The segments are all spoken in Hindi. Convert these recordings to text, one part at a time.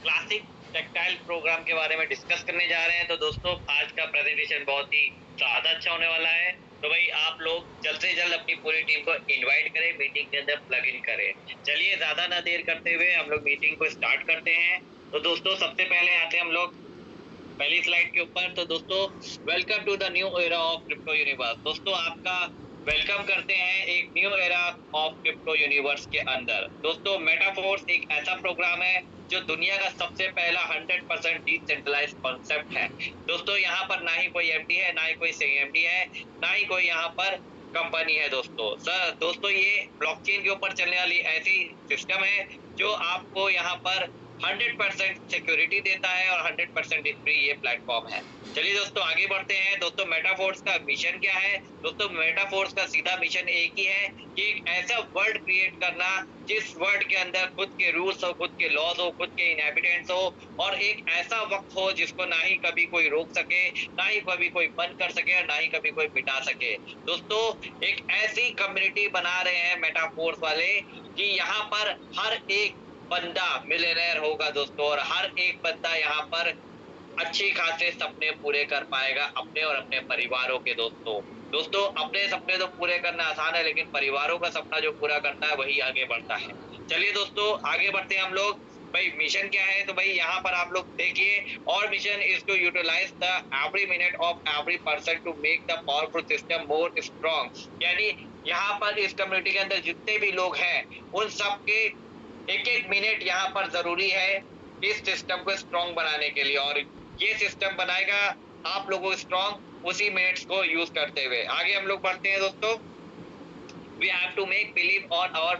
क्लासिक टेक्सटाइल प्रोग्राम के बारे में डिस्कस करने जा रहे हैं। तो दोस्तों आज का प्रेजेंटेशन बहुत ही ज़्यादा अच्छा होने वाला है। तो भाई आप लोग जल्द से जल्द अपनी पूरी टीम को इनवाइट करें, मीटिंग के अंदर प्लग इन करें। चलिए ज़्यादा ना देर करते हुए हम लोग मीटिंग को स्टार्ट करते हैं। तो दोस्तों सबसे पहले आते हैं हम लोग पहली स्लाइड के ऊपर। तो दोस्तों welcome to the new era of crypto universe. दोस्तों आपका वेलकम करते हैं एक new era of crypto universe के अंदर। दोस्तों मेटाफोर्स एक ऐसा प्रोग्राम है जो दुनिया का सबसे पहला 100% डिसेंट्रलाइज्ड कॉन्सेप्ट है। दोस्तों यहाँ पर ना ही कोई एमडी है, ना ही कोई सीएमडी है, ना ही कोई यहाँ पर कंपनी है। दोस्तों ये ब्लॉकचेन के ऊपर चलने वाली ऐसी सिस्टम है जो आपको यहाँ पर 100% सिक्योरिटी देता है और 100% फ्री ये प्लेटफॉर्म है। चलिए दोस्तों आगे बढ़ते हैं। दोस्तों मेटाफोर्स का मिशन क्या है? दोस्तों मेटाफोर्स का सीधा मिशन एक ही है कि एक ऐसा वर्ल्ड क्रिएट करना जिस वर्ल्ड के अंदर खुद के रूल्स हो, खुद के लॉज हो, खुद के इनहैबिटेंट्स हो, और एक ऐसा वक्त हो जिसको ना ही कभी कोई रोक सके, ना ही कभी कोई बंद कर सके, और ना ही कभी कोई मिटा सके। दोस्तों एक ऐसी कम्युनिटी बना रहे हैं मेटाफोर्स वाले कि यहाँ पर हर एक बंदा मिलियनेयर होगा दोस्तों, और हर एक बंदा यहाँ पर अच्छी खासे सपने पूरे कर पाएगा अपने और अपने परिवारों के। दोस्तों अपने सपने तो पूरे करना आसान है, लेकिन परिवारों का सपना जो पूरा करता है वही आगे बढ़ता है। चलिए दोस्तों आगे बढ़ते हैं हम लोग। भाई मिशन क्या है? तो भाई यहाँ पर आप लोग देखिए, और mission is to utilize the every minute of every person to make the powerful system more strong. यानी यहाँ पर इस कम्युनिटी के अंदर जितने भी लोग हैं उन सबके एक एक मिनट यहाँ पर जरूरी है इस सिस्टम को स्ट्रॉन्ग बनाने के लिए, और ये सिस्टम बनाएगा आप लोगों को स्ट्रॉन्ग उसी मिनट्स को यूज करते हुए। आगे हम लोग बढ़ते हैं दोस्तों। We have to make believe on our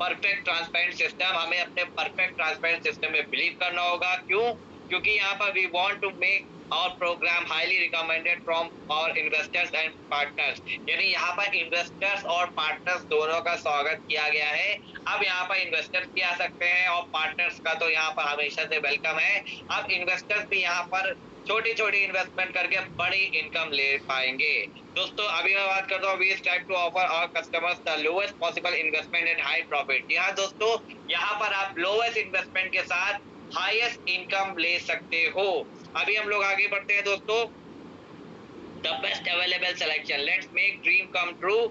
perfect transparent system. हमें अपने परफेक्ट ट्रांसपेरेंट सिस्टम में बिलीव करना होगा। क्यों? क्योंकि यहाँ पर we want to make our program highly recommended from our investors and partners. यानी यहाँ पर इन्वेस्टर्स और पार्टनर्स दोनों का स्वागत किया गया है। अब यहाँ पर इन्वेस्टर्स भी आ सकते हैं और पार्टनर्स का तो यहाँ पर हमेशा से वेलकम है। अब इन्वेस्टर्स भी यहाँ पर छोटी छोटी इन्वेस्टमेंट करके बड़ी इनकम ले पाएंगे। दोस्तों अभी मैं बात करता हूँ, we strive to offer our customers the lowest possible investment and high profit. यहाँ दोस्तों यहाँ पर आप लोएस्ट इन्वेस्टमेंट के साथ हाईएस्ट इनकम ले सकते हो। अभी हम लोग आगे बढ़ते हैं दोस्तों। The best available selection. Let's make dream come true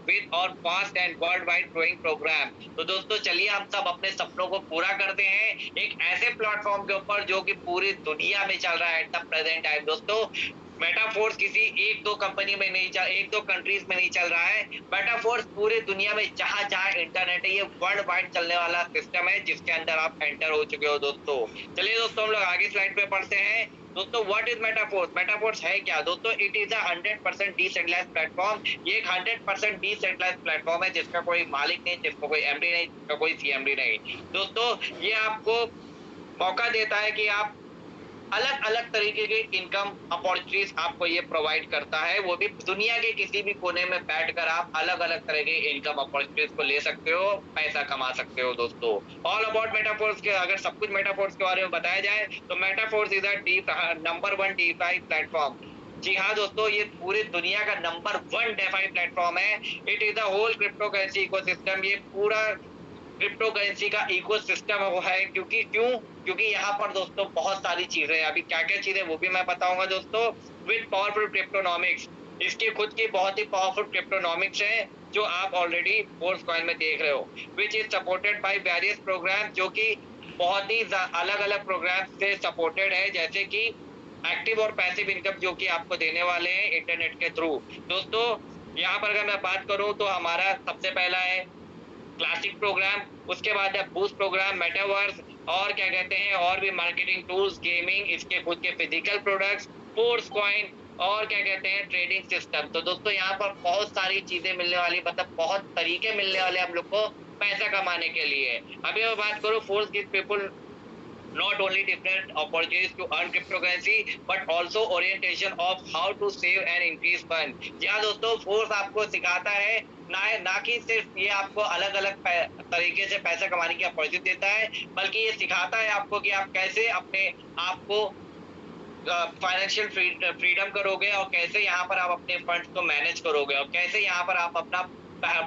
with our fast and worldwide growing program. तो दोस्तों चलिए हम सब अपने सपनों को पूरा करते हैं एक ऐसे प्लेटफॉर्म के ऊपर जो कि पूरी दुनिया में चल रहा है एट द प्रेजेंट टाइम। दोस्तों मेटाफोर्स किसी एक दो कंपनी में नहीं चल, एक दो कंट्रीज में नहीं चल रहा है। मेटाफोर्स पूरी दुनिया में जहां जहां इंटरनेट है ये वर्ल्ड वाइड चलने वाला सिस्टम है जिसके अंदर आप एंटर हो चुके हो दोस्तों। चलिए दोस्तों हम लोग आगे स्लाइड पे पढ़ते हैं। दोस्तों व्हाट इज मेटाफोर्स? मेटाफोर्स है क्या दोस्तों? It is a 100% decentralized platform. ये एक 100% डिसेंट्रलाइज्ड प्लेटफॉर्म है जिसका कोई मालिक नहीं, जिसको कोई एमडी नहीं, जिसका कोई सीएमडी नहीं। दोस्तों ये आपको मौका देता है कि आप अलग अलग तरीके के इनकम अपॉर्चुनिटीज आपको ये प्रोवाइड करता है, वो भी दुनिया के किसी भी कोने में बैठकर आप अलग अलग तरह के इनकम अपॉर्चुनिटीज को ले सकते हो, पैसा कमा सकते हो। दोस्तों ऑल अबाउट मेटाफोर्स के अगर सब कुछ मेटाफोर्स के बारे में बताया जाए तो Metaforce is a number 1 DeFi platform. जी हाँ दोस्तों ये पूरी दुनिया का नंबर 1 डेफाई प्लेटफॉर्म है। It is the whole cryptocurrency ecosystem. ये पूरा क्रिप्टो करेंसी का इकोसिस्टम है। क्योंकि यहाँ पर दोस्तों बहुत सारी चीजें हैं। अभी क्या क्या चीजें वो भी मैं बताऊंगा दोस्तों। विद पावरफुल क्रिप्टोनॉमिक्स, इसकी खुद की बहुत ही पावरफुल क्रिप्टोनॉमिक्स है जो आप ऑलरेडी फोर्स कॉइन में देख रहे हो, which is supported by various program, जो कि बहुत ही अलग अलग प्रोग्राम से सपोर्टेड है, जैसे कि एक्टिव और पैसिव इनकम जो कि आपको देने वाले हैं इंटरनेट के थ्रू। दोस्तों यहाँ पर अगर मैं बात करूं तो हमारा सबसे पहला है क्लासिक प्रोग्राम, उसके बाद है बूस्ट प्रोग्राम, मेटावर्स, और क्या कहते हैं और भी मार्केटिंग टूल्स, गेमिंग, इसके खुद के फिजिकल प्रोडक्ट्स, फोर्स कॉइन, और क्या कहते हैं ट्रेडिंग सिस्टम। तो दोस्तों यहाँ पर बहुत सारी चीजें मिलने वाली, मतलब बहुत तरीके मिलने वाले हम लोग को पैसा कमाने के लिए। अभी मैं बात करूँ force give people not only different opportunities to earn cryptocurrency but also orientation of how to save and increase fund। जी हाँ दोस्तों फोर्स आपको सिखाता है ना कि सिर्फ ये आपको अलग अलग तरीके से पैसा कमाने की अपॉर्चुनिटी देता है, बल्कि ये सिखाता है आपको कि आप कैसे अपने आप को फाइनेंशियल फ्रीडम करोगे, और कैसे यहाँ पर आप अपने फंड्स को मैनेज करोगे, और कैसे यहाँ पर आप अपना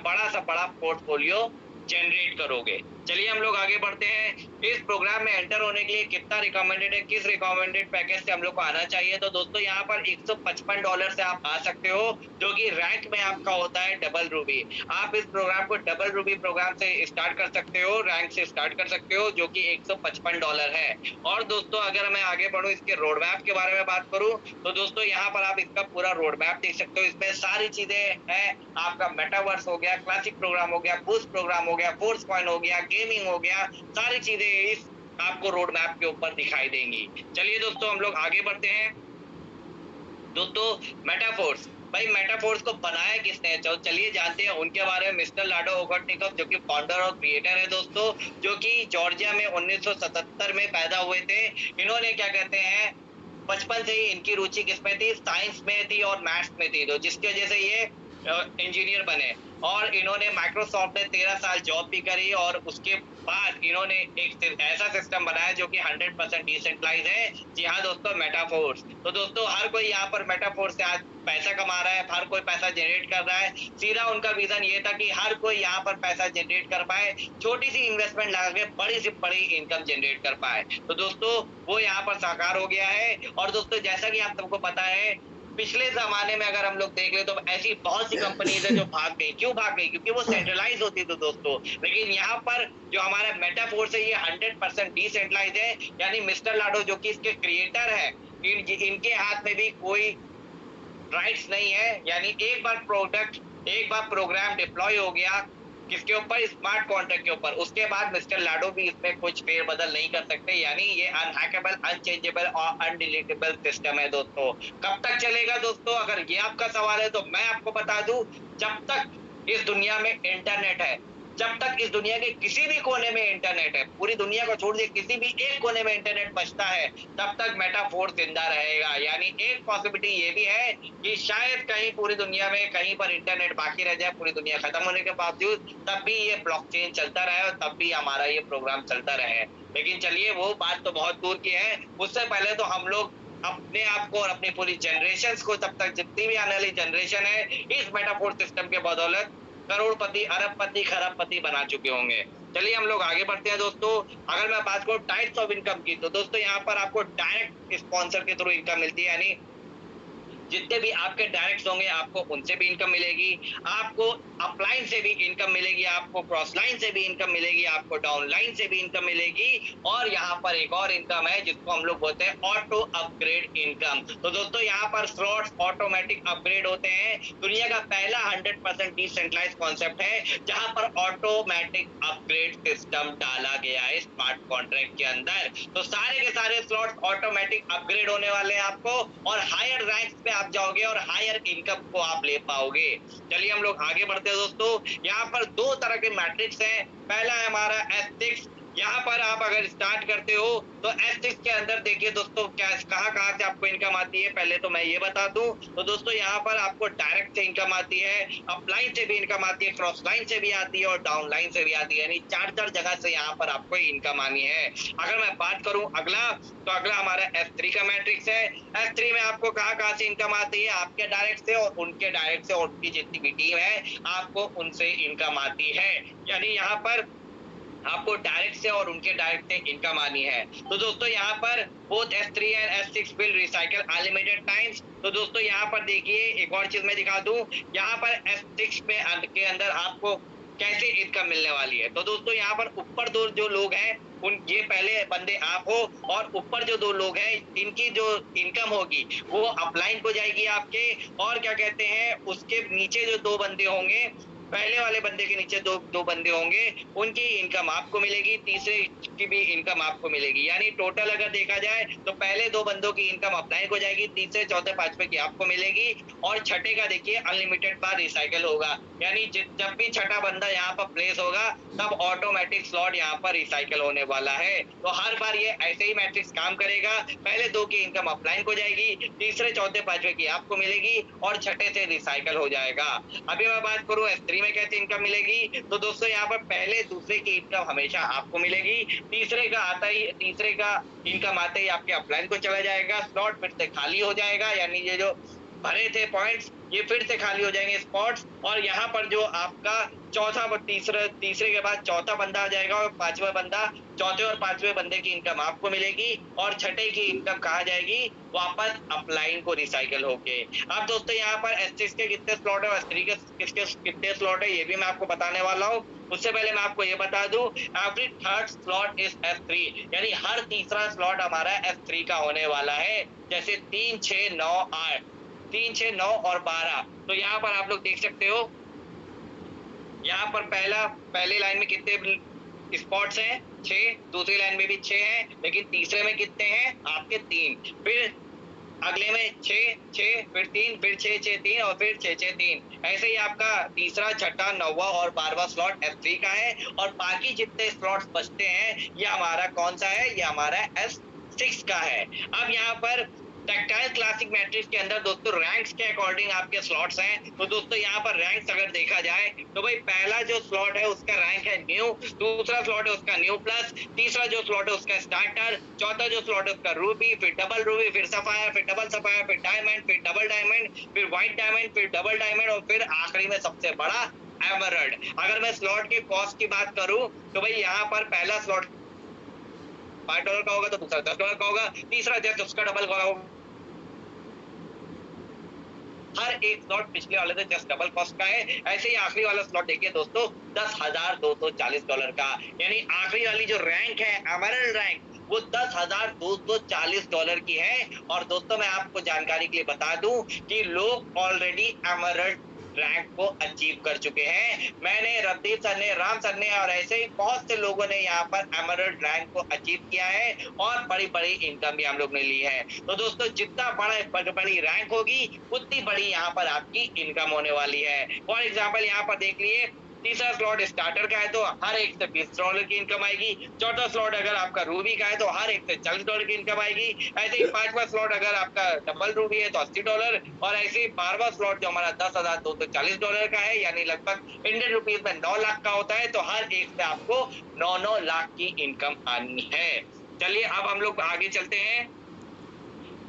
बड़ा सा बड़ा पोर्टफोलियो जनरेट करोगे। चलिए हम लोग आगे बढ़ते हैं। इस प्रोग्राम में एंटर होने के लिए कितना रिकमेंडेड है, किस रिकमेंडेड पैकेज से हम लोग को आना चाहिए। तो दोस्तों यहाँ पर $155 से आप आ सकते हो, जो कि रैंक में आपका होता है डबल रूबी। आप इस प्रोग्राम को डबल रूबी प्रोग्राम से स्टार्ट कर सकते हो, रैंक से स्टार्ट कर सकते हो, जो कि $155 है। और दोस्तों अगर मैं आगे बढ़ूं, इसके रोड मैप के बारे में बात करूं, तो दोस्तों यहाँ पर आप इसका पूरा रोड मैप देख सकते हो। इसमें सारी चीजें हैं, आपका मेटावर्स हो गया, क्लासिक प्रोग्राम हो गया, बूस्ट प्रोग्राम हो गया, फोर्स कॉइन हो गया, गेमिंग हो गया, सारी चीजें इस आपको रोड मैप के ऊपर दिखाई देंगी। चलिए दोस्तों हम लोग आगे बढ़ते हैं। दोस्तों मेटाफोर्स, भाई मेटाफोर्स को बनाया किसने, चलिए जानते हैं उनके बारे में। मिस्टर लाडो ओगोटनिकोव, जो कि फाउंडर और क्रिएटर है दोस्तों, जो कि जॉर्जिया में 1977 में पैदा हुए थे। इन्होंने क्या कहते हैं, बचपन से ही इनकी रुचि किसमें थी, साइंस में थी और मैथ्स में थी, तो जिसकी वजह से ये इंजीनियर बने। और इन्होंने माइक्रोसॉफ्ट में 13 साल जॉब भी करी, और उसके बाद इन्होंने एक ऐसा सिस्टम बनाया जो कि 100% डिसेंट्रलाइज है। जी हाँ दोस्तों, मेटाफोर्स। तो दोस्तों हर कोई यहाँ पर मेटाफोर्स से आज पैसा कमा रहा है, हर कोई पैसा जनरेट कर रहा है। सीधा उनका विजन ये था कि हर कोई यहाँ पर पैसा जनरेट कर पाए, छोटी सी इन्वेस्टमेंट लगा के बड़ी से बड़ी इनकम जनरेट कर पाए। तो दोस्तों वो यहाँ पर साकार हो गया है। और दोस्तों जैसा कि आप सबको पता है, पिछले जमाने में अगर हम लोग देख ले तो ऐसी बहुत सी कंपनीज है जो भाग गई। क्यों भाग गई, क्योंकि वो सेंट्रलाइज होती थी दोस्तों। लेकिन यहाँ पर जो हमारा मेटाफोर्स है, ये 100% डिसेंट्रलाइज है। यानी मिस्टर लाडो जो कि इसके क्रिएटर है, इनके हाथ में भी कोई राइट्स नहीं है। यानी एक बार प्रोग्राम डिप्लॉय हो गया किसके ऊपर, स्मार्ट कॉन्ट्रैक्ट के ऊपर, उसके बाद मिस्टर लाडो भी इसमें कुछ फेरबदल नहीं कर सकते। यानी ये अनहैकेबल, अनचेंजेबल और अनडिलीटेबल सिस्टम है दोस्तों। कब तक चलेगा दोस्तों, अगर ये आपका सवाल है तो मैं आपको बता दूं, जब तक इस दुनिया में इंटरनेट है, जब तक इस दुनिया के किसी भी कोने में इंटरनेट है, पूरी दुनिया को छोड़ दिए किसी भी एक कोने में इंटरनेट बचता है, तब तक मेटाफोर्स जिंदा रहेगा। यानी एक पॉसिबिलिटी ये भी है कि शायद कहीं पूरी दुनिया में कहीं पर इंटरनेट बाकी रह जाए, पूरी दुनिया खत्म होने के बावजूद, तब भी ये ब्लॉकचेन चलता रहे और तब भी हमारा ये प्रोग्राम चलता रहे। लेकिन चलिए वो बात तो बहुत दूर की है। उससे पहले तो हम लोग अपने आप को और अपनी पूरी जनरेशन को, तब तक जितनी भी आने वाली जनरेशन है, इस मेटाफोर सिस्टम के बदौलत करोड़पति, अरबपति, खरबपति बना चुके होंगे। चलिए हम लोग आगे बढ़ते हैं दोस्तों। अगर मैं बात करूं टाइप्स ऑफ इनकम की, तो दोस्तों यहाँ पर आपको डायरेक्ट स्पॉन्सर के थ्रू इनकम मिलती है। यानी जितने भी आपके डायरेक्ट होंगे आपको उनसे भी इनकम मिलेगी, आपको अपलाइन से भी इनकम मिलेगी, आपको क्रॉस लाइन से भी इनकम मिलेगी, आपको डाउन लाइन से भी इनकम मिलेगी। और यहाँ पर एक और इनकम है जिसको हम लोग बोलते हैं ऑटो अपग्रेड इनकम। तो दोस्तों यहाँ पर स्लॉट्स ऑटोमेटिक अपग्रेड होते हैं। दुनिया का पहला 100% डिसेंट्रलाइज कॉन्सेप्ट है जहां पर ऑटोमेटिक अपग्रेड सिस्टम डाला गया है स्मार्ट कॉन्ट्रैक्ट के अंदर। तो सारे के सारे स्लॉट्स ऑटोमेटिक अपग्रेड होने वाले हैं आपको, और हायर रैंक पे आप जाओगे और हायर इनकम को आप ले पाओगे। चलिए हम लोग आगे बढ़ते हैं दोस्तों। यहाँ पर दो तरह के मैट्रिक्स हैं। पहला है हमारा S6। यहाँ पर आप अगर स्टार्ट करते हो तो S6 के अंदर देखिए दोस्तों क्या कहाँ से आपको इनकम आती है, पहले तो मैं ये बता दूं। तो दोस्तों यहाँ पर आपको डायरेक्ट से इनकम आती है, अपलाइन से भी इनकम आती है, क्रॉस लाइन से भी आती है और डाउन लाइन से भी आती है। यानी चार जगह से यहाँ पर आपको इनकम आनी है। अगर मैं बात करूं अगला, तो अगला हमारा S3 का मैट्रिक्स है। S3 में आपको कहाँ से इनकम आती है, आपके डायरेक्ट से और उनके डायरेक्ट से, और उनकी जितनी भी टीम है आपको उनसे इनकम आती है। यानी यहाँ पर आपको डायरेक्ट से और उनके डायरेक्ट से इनकम आनी है। तो दोस्तों यहाँ पर both S3 and S6 will recycle unlimited times. तो दोस्तों यहाँ पर देखिए एक और चीज मैं दिखा दूं, यहाँ पर S6 में के अंदर आपको कैसे इनकम मिलने वाली है। तो दोस्तों यहाँ पर ऊपर दो जो लोग हैं उन ये पहले बंदे आप हो, और ऊपर जो दो लोग हैं इनकी जो इनकम होगी वो अपलाइन को जाएगी आपके, और क्या कहते हैं उसके नीचे जो दो बंदे होंगे, पहले वाले बंदे के नीचे दो बंदे होंगे, उनकी इनकम आपको मिलेगी, तीसरे की भी इनकम आपको मिलेगी। यानी टोटल अगर देखा जाए तो पहले दो बंदों की इनकम अप्लाई हो जाएगी, तीसरे चौथे पांचवे की आपको मिलेगी, और छठे का देखिए अनलिमिटेड बार रिसाइकल होगा। यानी जब भी छठा बंदा यहाँ पर प्लेस होगा तब ऑटोमेटिक स्लॉट यहाँ पर रिसाइकल होने वाला है। तो हर बार ये ऐसे ही मैट्रिक्स काम करेगा, पहले दो की इनकम अप्लाई हो जाएगी, तीसरे चौथे पांचवे की आपको मिलेगी, और छठे से रिसाइकल हो जाएगा। अभी मैं बात करूँ S3 में कैसे इनकम मिलेगी, तो दोस्तों यहाँ पर पहले दूसरे की इनकम हमेशा आपको मिलेगी, तीसरे का इनकम आते ही आपके अपलाइन को चला जाएगा, स्लॉट फिर से खाली हो जाएगा। यानी ये जो भरे थे पॉइंट्स, ये फिर से खाली हो जाएंगे स्पॉट्स, और यहाँ पर जो आपका चौथा तीसरे के बाद चौथा बंदा आ जाएगा और पांचवा बंदा, चौथे और पांचवे बंदे की इनकम आपको मिलेगी और छठे की इनकम कहाँ जाएगी, वापस अपलाइन को रिसाइकल होके। अब दोस्तों यहाँ पर S6 के कितने स्लॉट है और S3 के कितने स्लॉट है ये भी मैं आपको बताने वाला हूँ। उससे पहले मैं आपको ये बता दूं, every third slot is S3, यानी हर तीसरा स्लॉट हमारा S3 का होने वाला है। जैसे 3, 6, 9, 8, 3, 6, 9 और 12। तो यहाँ पर आप लोग देख सकते हो, यहाँ पर पहले लाइन में कितने स्पॉट्स हैं, 6, दूसरी लाइन में भी 6 हैं, लेकिन तीसरे में कितने हैं आपके 3, फिर अगले में 6, 6, फिर 3, फिर 6, 6, 3 और फिर 6, 6, 3। ऐसे ही आपका तीसरा, छठा, 9वां और 12वां स्लॉट S3 का है, और बाकी जितने स्लॉट्स बचते हैं ये हमारा कौन सा है, ये हमारा S6 का है। अब यहाँ पर टेक्टाइल क्लासिक मैट्रिक्स के अंदर दोस्तों रैंक्स के अकॉर्डिंग आपके स्लॉट्स हैं। तो दोस्तों यहाँ पर रैंक्स अगर देखा जाए तो भाई पहला जो स्लॉट है उसका रैंक है न्यू, दूसरा स्लॉट है उसका न्यू प्लस, तीसरा जो स्लॉट है उसका स्टार्टर, चौथा जो स्लॉट है उसका रूबी, फिर डबल रूबी, फिर सफायर, फिर डबल सफायर, फिर डायमंड, फिर डबल डायमंड, फिर व्हाइट डायमंड, फिर डबल डायमंड, और फिर आखिरी में सबसे बड़ा एमरल्ड। अगर मैं स्लॉट के कॉस्ट की बात करूं तो भाई यहाँ पर पहला स्लॉट $5 का होगा, तो दूसरा $10 का होगा, तीसरा जस्ट उसका डबल का होगा। हर एक स्लॉट पिछले वाले से जस्ट डबल कॉस्ट का है। ऐसे ही आखिरी वाला स्लॉट देखिए दोस्तों, $10,240 का, यानी आखिरी वाली जो रैंक है एमरल्ड रैंक, वो $10,240 की है। और दोस्तों मैं आपको जानकारी के लिए बता दूं कि लोग ऑलरेडी एमरल्ड रैंक को अचीव कर चुके हैं। मैंने, रवदीप सर ने, राम सर ने और ऐसे ही बहुत से लोगों ने यहाँ पर एमरल्ड रैंक को अचीव किया है और बड़ी बड़ी इनकम भी हम लोग ने ली है। तो दोस्तों जितना बड़ी रैंक होगी उतनी बड़ी यहाँ पर आपकी इनकम होने वाली है। फॉर एग्जाम्पल यहाँ पर देख लिए, तीसरा स्लॉट स्टार्टर का है तो हर एक से $20 की इनकम आएगी। चौथा स्लॉट अगर आपका रूबी का है तो हर एक से $40 की इनकम आएगी। ऐसे ही पांचवा स्लॉट अगर आपका डबल रूबी है तो $80, और ऐसे ही 12वां स्लॉट जो हमारा $10,240 का है, यानी लगभग इंडियन रुपीज में 9 लाख का होता है, तो हर एक से आपको 9-9 लाख की इनकम आनी है। चलिए अब हम लोग आगे चलते हैं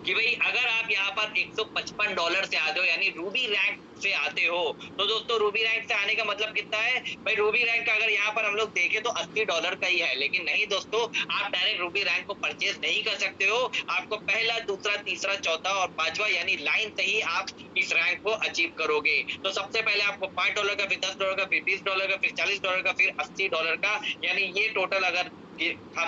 कि भाई अगर आप यहाँ पर $155 से आते हो, यानी रूबी रैंक से आते हो, तो दोस्तों रूबी रैंक से आने का मतलब कितना है भाई, रूबी रैंक का अगर यहाँ पर हम लोग देखें तो $80 का ही है। लेकिन नहीं दोस्तों, आप डायरेक्ट रूबी रैंक को परचेज नहीं कर सकते हो। आपको पहला, दूसरा, तीसरा, चौथा और पांचवा यानी लाइन से ही आप इस रैंक को अचीव करोगे। तो सबसे पहले आपको $5 का, फिर $10 का, फिर $20 का, फिर $40 का, फिर $80 का, यानी ये टोटल अगर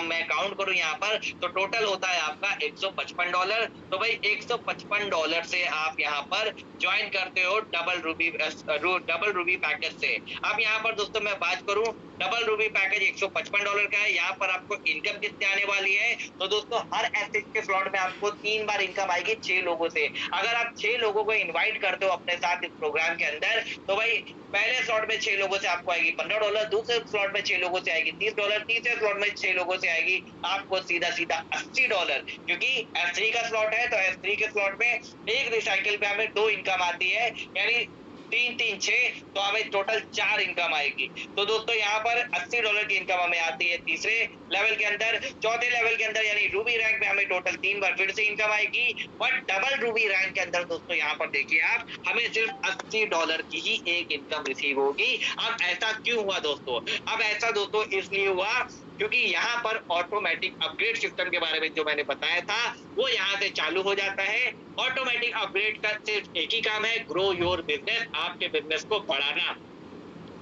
मैं काउंट करूं यहाँ पर तो टोटल होता है आपका $155। तो भाई $155 से आप यहाँ पर ज्वाइन करते हो डबल रूबी पैकेज से। अब यहाँ पर दोस्तों मैं बात करूं, डबल रूबी पैकेज $155 का है। यहाँ पर आपको इनकम कितने आने वाली है, तो दोस्तों हर S6 के स्लॉट में आपको 3 बार इनकम आएगी 6 लोगों से। अगर आप 6 लोगों को इन्वाइट करते हो अपने साथ इस प्रोग्राम के अंदर, तो भाई पहले स्लॉट में 6 लोगों से आपको आएगी $15, दूसरे स्लॉट में 6 लोगों से आएगी $30, तीसरे स्लॉट में 6 लोगों से आएगी आपको सीधा $80, क्योंकि S3 का स्लॉट है। तो S3 के स्लॉट में एक रिसाइकिल पे हमें 2 इनकम आती है, यानी 3, 3, 6, तो हमें टोटल 4 इनकम आएगी। तो दोस्तों यहाँ पर $80 की इनकम हमें आती है तीसरे लेवल के अंदर। चौथे लेवल के अंदर यानी रूबी रैंक में हमें टोटल 3 बार फिर से इनकम आएगी। बट डबल रूबी रैंक के अंदर दोस्तों यहाँ पर देखिए आप, हमें सिर्फ $80 की ही एक इनकम रिसीव होगी। अब ऐसा क्यों हुआ दोस्तों? अब ऐसा दोस्तों इसलिए हुआ क्योंकि यहाँ पर ऑटोमेटिक अपग्रेड सिस्टम के बारे में जो मैंने बताया था वो यहाँ से चालू हो जाता है। ऑटोमेटिक अपग्रेड का सिर्फ एक ही काम है, ग्रो योर बिजनेस, आपके बिजनेस को बढ़ाना।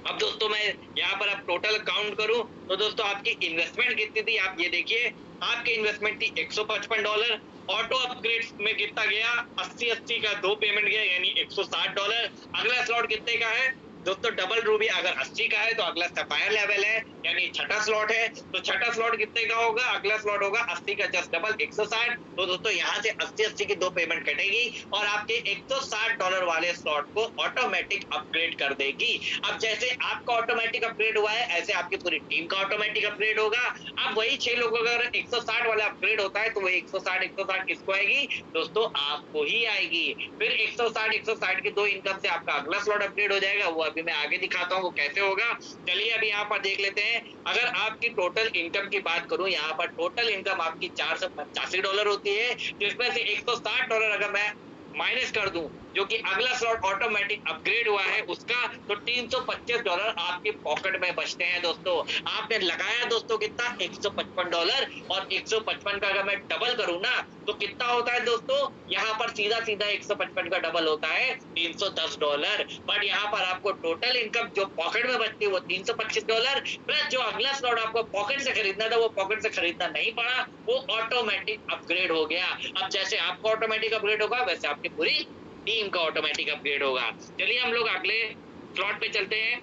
अब दोस्तों मैं यहाँ पर अब टोटल काउंट करूं तो दोस्तों आपकी इन्वेस्टमेंट कितनी थी, आप ये देखिए, आपकी इन्वेस्टमेंट थी $155। ऑटो अपग्रेड में कितना गया, 80 का 2 पेमेंट गया, यानी $160। अगला स्लॉट कितने का है दोस्तों, डबल रूबी अगर 80 का है तो अगला सफायर लेवल है, यानी छठा स्लॉट है। तो छठा स्लॉट कितने का होगा, अगला स्लॉट होगा 80 का जस्ट डबल 160। तो दोस्तों यहाँ से 80 की 2 पेमेंट कटेगी और आपके $160 वाले स्लॉट को ऑटोमेटिक अपग्रेड कर देगी। अब जैसे आपका ऑटोमेटिक अपग्रेड हुआ है, ऐसे आपकी पूरी टीम का ऑटोमेटिक अपग्रेड होगा। अब वही 6 लोग अगर 160 वाला अपग्रेड होता है तो वही 160 किसको आएगी दोस्तों, आपको ही आएगी। फिर 160 की 2 इनकम से आपका अगला स्लॉट अपग्रेड हो जाएगा, वो अभी मैं आगे दिखाता हूँ वो कैसे होगा। चलिए अभी यहाँ पर देख लेते हैं। अगर आपकी टोटल इनकम की बात करूं, यहाँ पर टोटल इनकम आपकी $485 होती है, जिसमें से $160 अगर मैं माइनस कर दूं जो कि अगला स्लॉट ऑटोमेटिक अपग्रेड हुआ है उसका, तो $325 आपके पॉकेट में बचते हैं दोस्तों। आपने लगाया दोस्तों कितना, $155, और 155 का अगर मैं डबल करूं ना तो कितना होता है दोस्तों, यहाँ पर सीधा सीधा 155 का डबल होता है $310। बट यहाँ पर आपको टोटल इनकम जो पॉकेट में बचती है वो $325 प्लस जो अगला स्लॉट आपको पॉकेट से खरीदना था वो पॉकेट से खरीदना नहीं पड़ा, वो ऑटोमेटिक अपग्रेड हो गया। अब जैसे आपको ऑटोमेटिक अपग्रेड होगा वैसे आपकी पूरी टीम का ऑटोमेटिक अपग्रेड होगा। चलिए हम लोग अगले स्लॉट पे चलते हैं,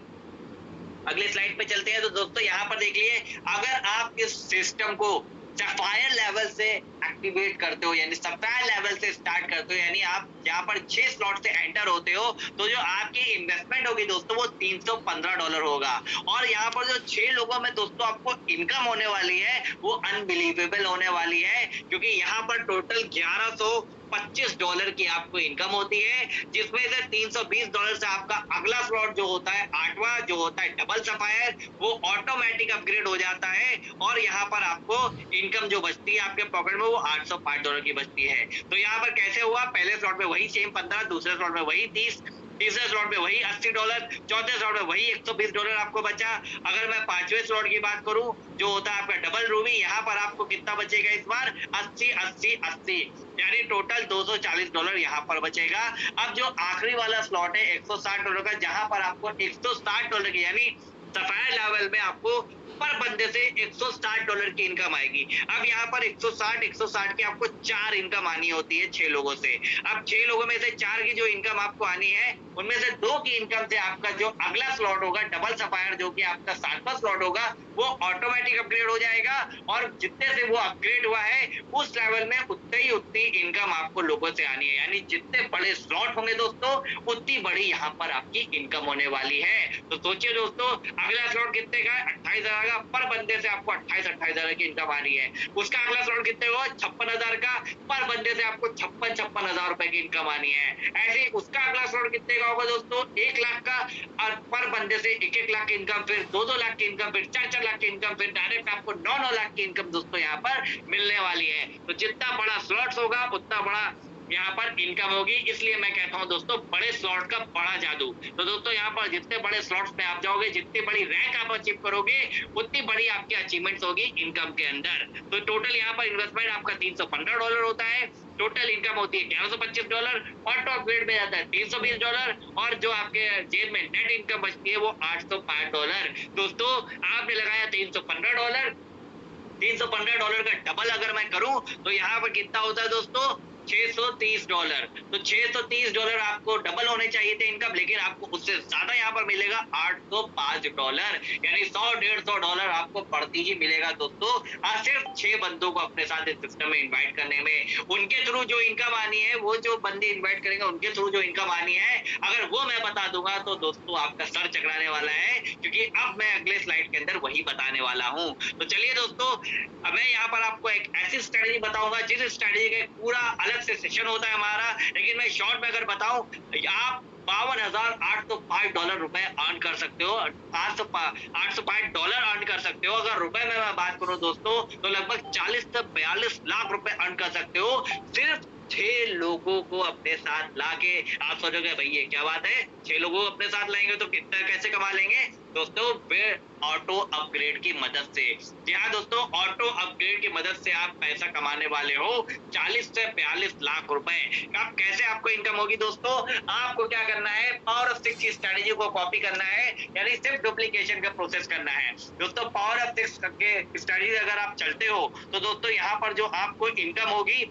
अगले स्लाइड पे चलते हैं। तो दोस्तों यहाँ पर देख लिए, अगर आप इस सिस्टम को सफायर लेवल से एक्टिवेट करते हो, यानी सफायर लेवल से स्टार्ट करते हो, यानी आप यहाँ पर 6 स्लॉट से एंटर होते हो, तो जो आपकी इन्वेस्टमेंट होगी दोस्तों वो $315 होगा। और यहाँ पर जो 6 लोगों में दोस्तों आपको इनकम होने वाली है वो अनबिलीवेबल होने वाली है, क्योंकि यहाँ पर टोटल $1125 की आपको इनकम होती है, जिसमें से $320 से आपका अगला स्लॉट जो होता है 8वां, जो होता है डबल सफायर, वो ऑटोमेटिक अपग्रेड हो जाता है, और यहाँ पर आपको इनकम जो बचती है आपके पॉकेट में वो $805 की बचती है। तो यहाँ पर कैसे हुआ, पहले स्लॉट में वही सेम 15, दूसरे स्लॉट में वही 30, तीसरे स्लॉट में वही $80, चौथे स्लॉट में वही $120 आपको बचा। अगर मैं 5वें स्लॉट की बात करूं जो होता है आपका डबल रूबी, यहाँ पर आपको कितना बचेगा इस बार, 80 80 80, यानी टोटल $240 यहाँ पर बचेगा। अब जो आखिरी वाला स्लॉट है $160 का, जहां पर आपको $160 की, यानी सफायर लेवल में आपको पर बंदे से $160 की इनकम आएगी। अब यहाँ पर 160 की आपको 4 इनकम आनी होती है 6 लोगों से। अब 6 लोगों में से 4 की जो इनकम आपको आनी है उनमें से 2 की इनकम से आपका जो अगला स्लॉट होगा डबल सफायर, जो कि आपका 7वां स्लॉट होगा, वो ऑटोमेटिक अपग्रेड हो जाएगा, और जितने से वो अपग्रेड हुआ है उस लेवल में उतनी इनकम आपको लोगों से आनी है, यानी जितने बड़े स्लॉट होंगे दोस्तों उतनी बड़ी यहाँ पर आपकी इनकम होने वाली है। तो सोचिए दोस्तों, अगला स्लॉट कितने का है, 28,000 का, पर बंदे से आपको 28,000 की इनकम आ रही है। उसका अगला स्लॉट कितने का, 56,000 का, पर बंदे से आपको 56,000 रुपए की इनकम आनी है। ऐसे उसका अगला स्लॉट कितने का होगा दोस्तों, 1 लाख का, और पर बंदे से 1 लाख की इनकम, फिर 2 लाख की इनकम, फिर 4 लाख की इनकम, फिर डायरेक्ट आपको 9 लाख की इनकम दोस्तों यहाँ पर मिलने वाली है। तो जितना बड़ा स्लॉट्स होगा उतना बड़ा यहाँ पर इनकम होगी, इसलिए मैं कहता हूँ दोस्तों बड़े स्लॉट का बड़ा जादू। तो दोस्तों यहाँ पर जितने बड़े स्लॉट्स में आप जाओगे, जितनी बड़ी रैंक आप अचीव करोगे, उतनी बड़ी आपकी अचीवमेंट्स होगी इनकम के अंदर। तो टोटल यहाँ पर इन्वेस्टमेंट आपका $315 होता है, टोटल इनकम होती है $1125, ऑटो अपग्रेड में जाता है $320, और जो आपके जेब में नेट इनकम बचती है वो $805। दोस्तों आपने लगाया $315, $315 का डबल अगर मैं करूं तो यहाँ पर कितना होता है दोस्तों, $630। तो $630 आपको डबल होने चाहिए थे इनकम, लेकिन आपको उससे ज्यादा यहाँ पर मिलेगा $805, यानी $100-150 आपको बढ़ती ही मिलेगा दोस्तों, सिर्फ 6 बंदों को अपने साथ इस सिस्टम में इन्वाइट करने में। उनके थ्रू जो इनकम आनी है, वो जो बंदे इन्वाइट करेंगे उनके थ्रू जो इनकम आनी है, अगर वो मैं बता दूंगा तो दोस्तों आपका सर चकराने वाला है, क्योंकि अब मैं अगले स्लाइड के अंदर वही बताने वाला हूँ। तो चलिए दोस्तों, मैं यहाँ पर आपको एक ऐसी स्ट्रेटेजी बताऊंगा जिस स्ट्रेटेजी का पूरा अलग से सेशन होता है हमारा, लेकिन मैं शॉर्ट में अगर बताऊं, आप $52,805 रुपए अर्न कर सकते हो, $805 अर्न कर सकते हो। अगर रुपए में मैं बात करूं दोस्तों तो लगभग 40 से 42 लाख रुपए अर्न कर सकते हो, सिर्फ 6 लोगों को अपने साथ लाके। आप सोचोगे भाई ये क्या बात है, 6 लोगों को अपने साथ लाएंगे तो कितना कैसे कमा लेंगे दोस्तों, ऑटो अपग्रेड की मदद से। जी हाँ दोस्तों, ऑटो अपग्रेड की मदद से आप पैसा कमाने वाले हो 40 से 42 लाख रुपए। अब कैसे आपको इनकम होगी दोस्तों, आपको क्या करना है, पावर ऑफ 6 की स्ट्रेटेजी को कॉपी करना है, यानी सिर्फ डुप्लीकेशन का प्रोसेस करना है दोस्तों। पावर ऑफ 6 के स्ट्रेटेजी अगर आप चलते हो तो दोस्तों यहाँ पर जो आपको इनकम होगी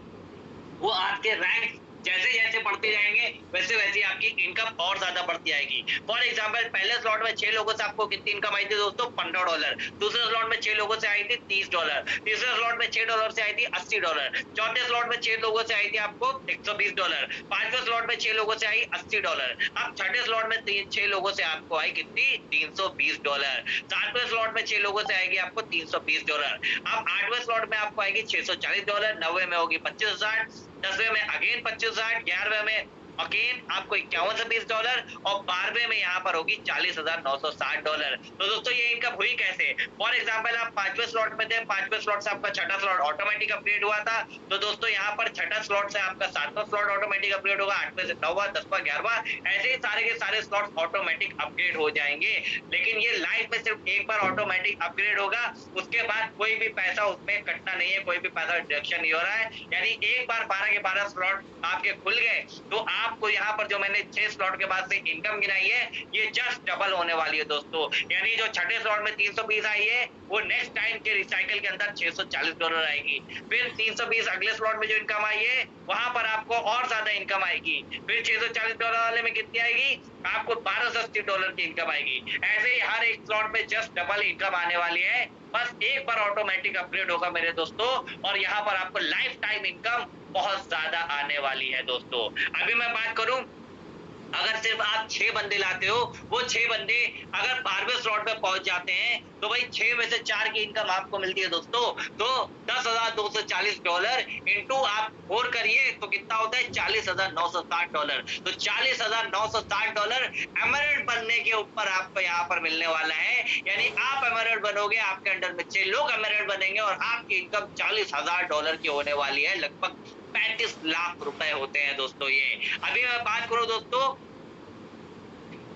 वो आपके रैंक जैसे जैसे बढ़ते जाएंगे वैसे वैसे आपकी इनकम और ज्यादा बढ़ती आएगी। फॉर एग्जांपल, पहले स्लॉट में 6 लोगों से आपको कितनी इनकम आई थी दोस्तों, $15। दूसरे स्लॉट में 6 लोगों से आई थी $30। तीसरे स्लॉट में $6 से आई थी $80। चौथे स्लॉट में 6 लोगों से आई थी आपको $120। पांचवें स्लॉट में 6 लोगों से आई $80। अब छठे स्लॉट में 6 लोगों से आपको आई कितनी, $320। सातवें स्लॉट में 6 लोगों से आएगी आपको $320। अब 8वें स्लॉट में आपको आएगी $640, 9वें में होगी 25,000, 10वें में अगेन 25,000, 11वें में अगेन आपको $51 और 12वें में यहाँ पर होगी $40,960। तो दोस्तों ये इनकम हुई कैसे? फॉर एग्जाम्पल आप 5वें स्लॉट में थे, 5वें स्लॉट से आपका छठा स्लॉट ऑटोमेटिक अपग्रेड हुआ था, तो दोस्तों यहाँ पर छठा स्लॉट से आपका 7वां स्लॉट ऑटोमेटिक अपग्रेड होगा, 8वें से 9वां, 10वां, 11वां, ऐसे ही सारे के सारे स्लॉट ऑटोमेटिक अपग्रेड हो जाएंगे। लेकिन ये लाइफ में सिर्फ एक बार ऑटोमेटिक अपग्रेड होगा, उसके बाद कोई भी पैसा उसमें कटना नहीं है, कोई भी पैसा डिडक्शन नहीं हो रहा है। यानी एक बार 12 के 12 स्लॉट आपके खुल गए तो आपको यहाँ पर जो मैंने 6 स्लॉट के बाद से इनकम गिनाई है ये जस्ट डबल होने वाली है दोस्तों। यानी जो छठे स्लॉट में 320 आई है वो नेक्स्ट टाइम के रिसाइकल के अंदर $640 आएगी। फिर 320 अगले स्लॉट में जो इनकम आई है वहां पर आपको और ज्यादा इनकम आएगी। फिर $640 वाले में कितनी आएगी? आपको $1280 की इनकम आएगी। ऐसे ही हर एक स्लॉट में जस्ट डबल इनकम आने वाली है। बस एक बार ऑटोमेटिक अपग्रेड होगा मेरे दोस्तों और यहाँ पर आपको लाइफ टाइम इनकम बहुत ज्यादा आने वाली है दोस्तों। अभी मैं बात करूं, अगर सिर्फ आप 6 बंदे लाते हो, वो 6 बंदे अगर 12वें स्लॉट पे पहुंच जाते हैं तो भाई 6 में से 4 की इनकम आपको मिलती है दोस्तों। तो $10,240 इंटू आप 4 करिए तो कितना होता है? $40,960। तो $40,960 एमरेल्ड बनने के ऊपर आपको यहाँ पर मिलने वाला है। यानी आप एमरेल्ड बनोगे, आपके अंडर में 6 लोग एमरेल्ड बनेंगे और आपकी इनकम $40,000 की होने वाली है। लगभग 35 लाख रुपए होते हैं दोस्तों ये। अभी मैं बात करूं दोस्तों,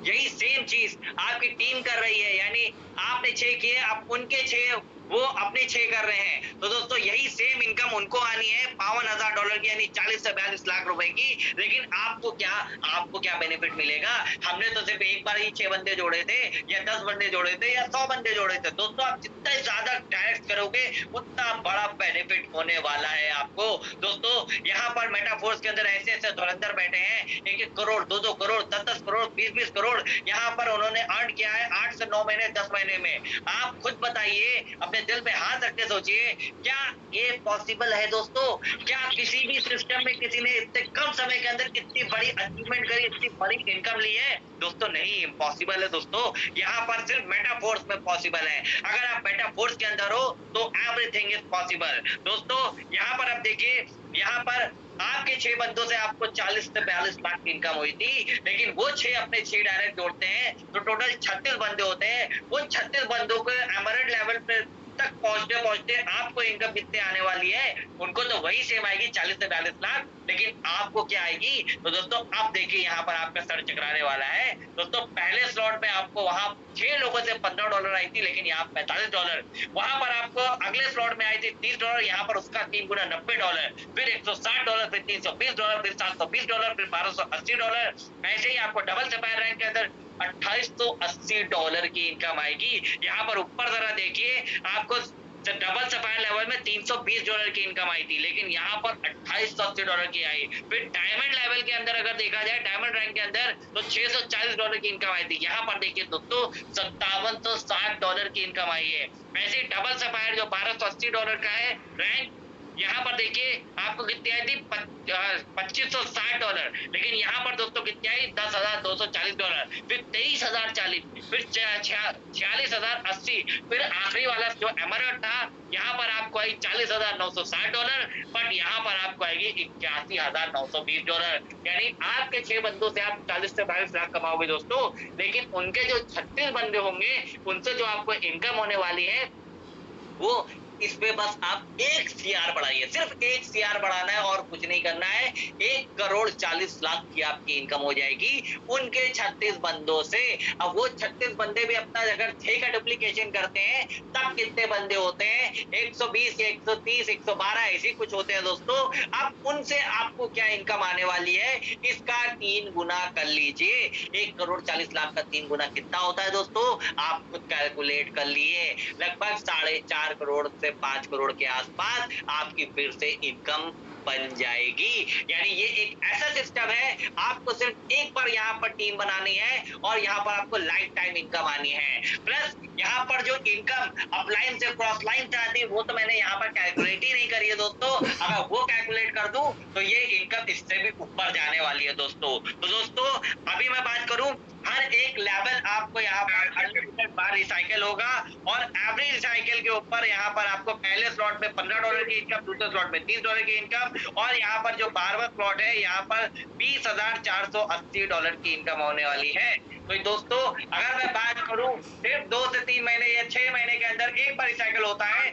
यही सेम चीज आपकी टीम कर रही है। यानी आपने 6 किए, अब उनके 6 वो अपने 6 कर रहे हैं, तो दोस्तों यही सेम इनकम उनको आनी है $52,000 की, यानी 40 से 42 लाख रुपए की। लेकिन आपको क्या बेनिफिट मिलेगा? हमने तो सिर्फ एक बार ही 6 बंदे जोड़े थे या 10 बंदे जोड़े थे या 100 बंदे जोड़े थे। दोस्तों आप जितना ज्यादा डायरेक्ट करोगे उतना बड़ा बेनिफिट होने वाला है आपको। दोस्तों यहाँ पर मेटाफोर्स के अंदर ऐसे ऐसे धुरंधर बैठे हैं, 1-1 करोड़, 2-2 करोड़, 10-10 करोड़, 20-20 करोड़ यहाँ पर उन्होंने अर्न किया है 8 से 9 महीने, 10 महीने में। आप खुद बताइए, अपने दिल पे हाथ रख के सोचिए, क्या ये पॉसिबल है दोस्तों? क्या किसी भी सिस्टम में किसी ने इतने कम समय के अंदर इतनी बड़ी अचीवमेंट करी, इतनी बड़ी इनकम ली है? दोस्तों नहीं, इम्पॉसिबल है दोस्तों। यहाँ पर सिर्फ मेटाफोर्स में पॉसिबल है। अगर आप मेटाफोर्स के अंदर हो तो एवरीथिंग इज पॉसिबल। दोस्तों यहाँ पर आप देखिए, यहाँ पर आपके 6 बंदों से आपको 40 से 42 लाख की इनकम हुई थी, लेकिन वो 6 अपने 6 डायरेक्ट जोड़ते हैं तो टोटल 36 बंदे होते हैं। उन 36 बंदों को एमरेल्ड लेवल पे तक पहुंचते आपको इनकम कितने आने वाली है? उनको तो वही सेम आएगी 40 से 42 लाख, लेकिन आपको क्या आएगी? तो दोस्तों आप देखिए यहाँ पर आपका सर चकराने वाला है। दोस्तों पहले स्लॉट में आपको वहां 6 लोगों से $15 आई थी, लेकिन यहाँ $45। वहां पर आपको अगले स्लॉट में आई थी $30, यहाँ पर उसका 3 गुना $90, फिर $160, फिर $320, फिर $720, फिर $1280। ऐसे ही आपको डबल सफायर रैंक के अंदर $2880 की इनकम आएगी। यहाँ पर ऊपर जरा देखिए, आपको डबल सफायर लेवल में $320 की इनकम आई थी, लेकिन यहाँ पर $2880 की आई। फिर डायमंड लेवल के अंदर अगर देखा जाए, डायमंड रैंक के अंदर तो $640 की इनकम आई थी। यहाँ पर देखिए दोस्तों $5760 की इनकम आई है। वैसे डबल सफायर जो $1280 का है रैंक, यहाँ पर देखिए आपको कितनी आई थी? $2560। लेकिन यहाँ पर दोस्तों कितनी आई? $10,240, फिर $23,040, फिर $46,080, फिर आखिरी वाला जो एमरेल्ड था यहाँ पर आपको आई $40,960, बट यहाँ पर आपको आएगी $81,920। यानी आपके 6 बंदों से आप 40 से 42 लाख कमाओगे दोस्तों, लेकिन उनके जो 36 बंदे होंगे उनसे जो आपको इनकम होने वाली है वो इसमें बस आप 1 CR बढ़ाइए, सिर्फ 1 CR बढ़ाना है और कुछ नहीं करना है। 1,40,40,00,000 की आपकी इनकम हो जाएगी उनके 36 बंदों से। अब वो 36 बंदे भी अपना अगर 6 का डुप्लीकेशन करते हैं तब कितने बंदे होते हैं? 120 या 130, 112 ऐसे कुछ होते हैं दोस्तों। अब उनसे आपको क्या इनकम आने वाली है? इसका 3 गुना कर लीजिए। 1,40,00,000 का 3 गुना कितना होता है दोस्तों? आप खुद कैलकुलेट कर लिए, लगभग 4.5 करोड़ से 5 करोड़ के आसपास आपकी फिर से इनकम बन जाएगी। यानी ये एक ऐसा सिस्टम है, आपको सिर्फ एक बार यहाँ पर टीम बनानी है और यहाँ पर आपको लाइफ टाइम इनकम आनी है। प्लस यहाँ पर जो इनकम अपलाइन से क्रॉस लाइन से आती है वो तो मैंने यहाँ पर कैलकुलेट ही नहीं करी है दोस्तों, अगर वो कैलकुलेट कर दूं तो ये इनकम इससे भी ऊपर जाने वाली है दोस्तों। तो दोस्तों अभी मैं बात करूं, हर एक लेवल आपको यहाँ पर अनलिमिटेड बार रिसाइकिल होगा और एवरी रिसाइकिल के ऊपर यहाँ पर आपको पहले स्लॉट में $15 की इनकम, दूसरे स्लॉट में $30 की इनकम और यहाँ पर जो 12वां स्लॉट है यहाँ पर $20,480 की इनकम होने वाली है। तो दोस्तों अगर मैं बात करूं सिर्फ 2 से 3 महीने या 6 महीने के अंदर एक बार रिसाइकिल होता है,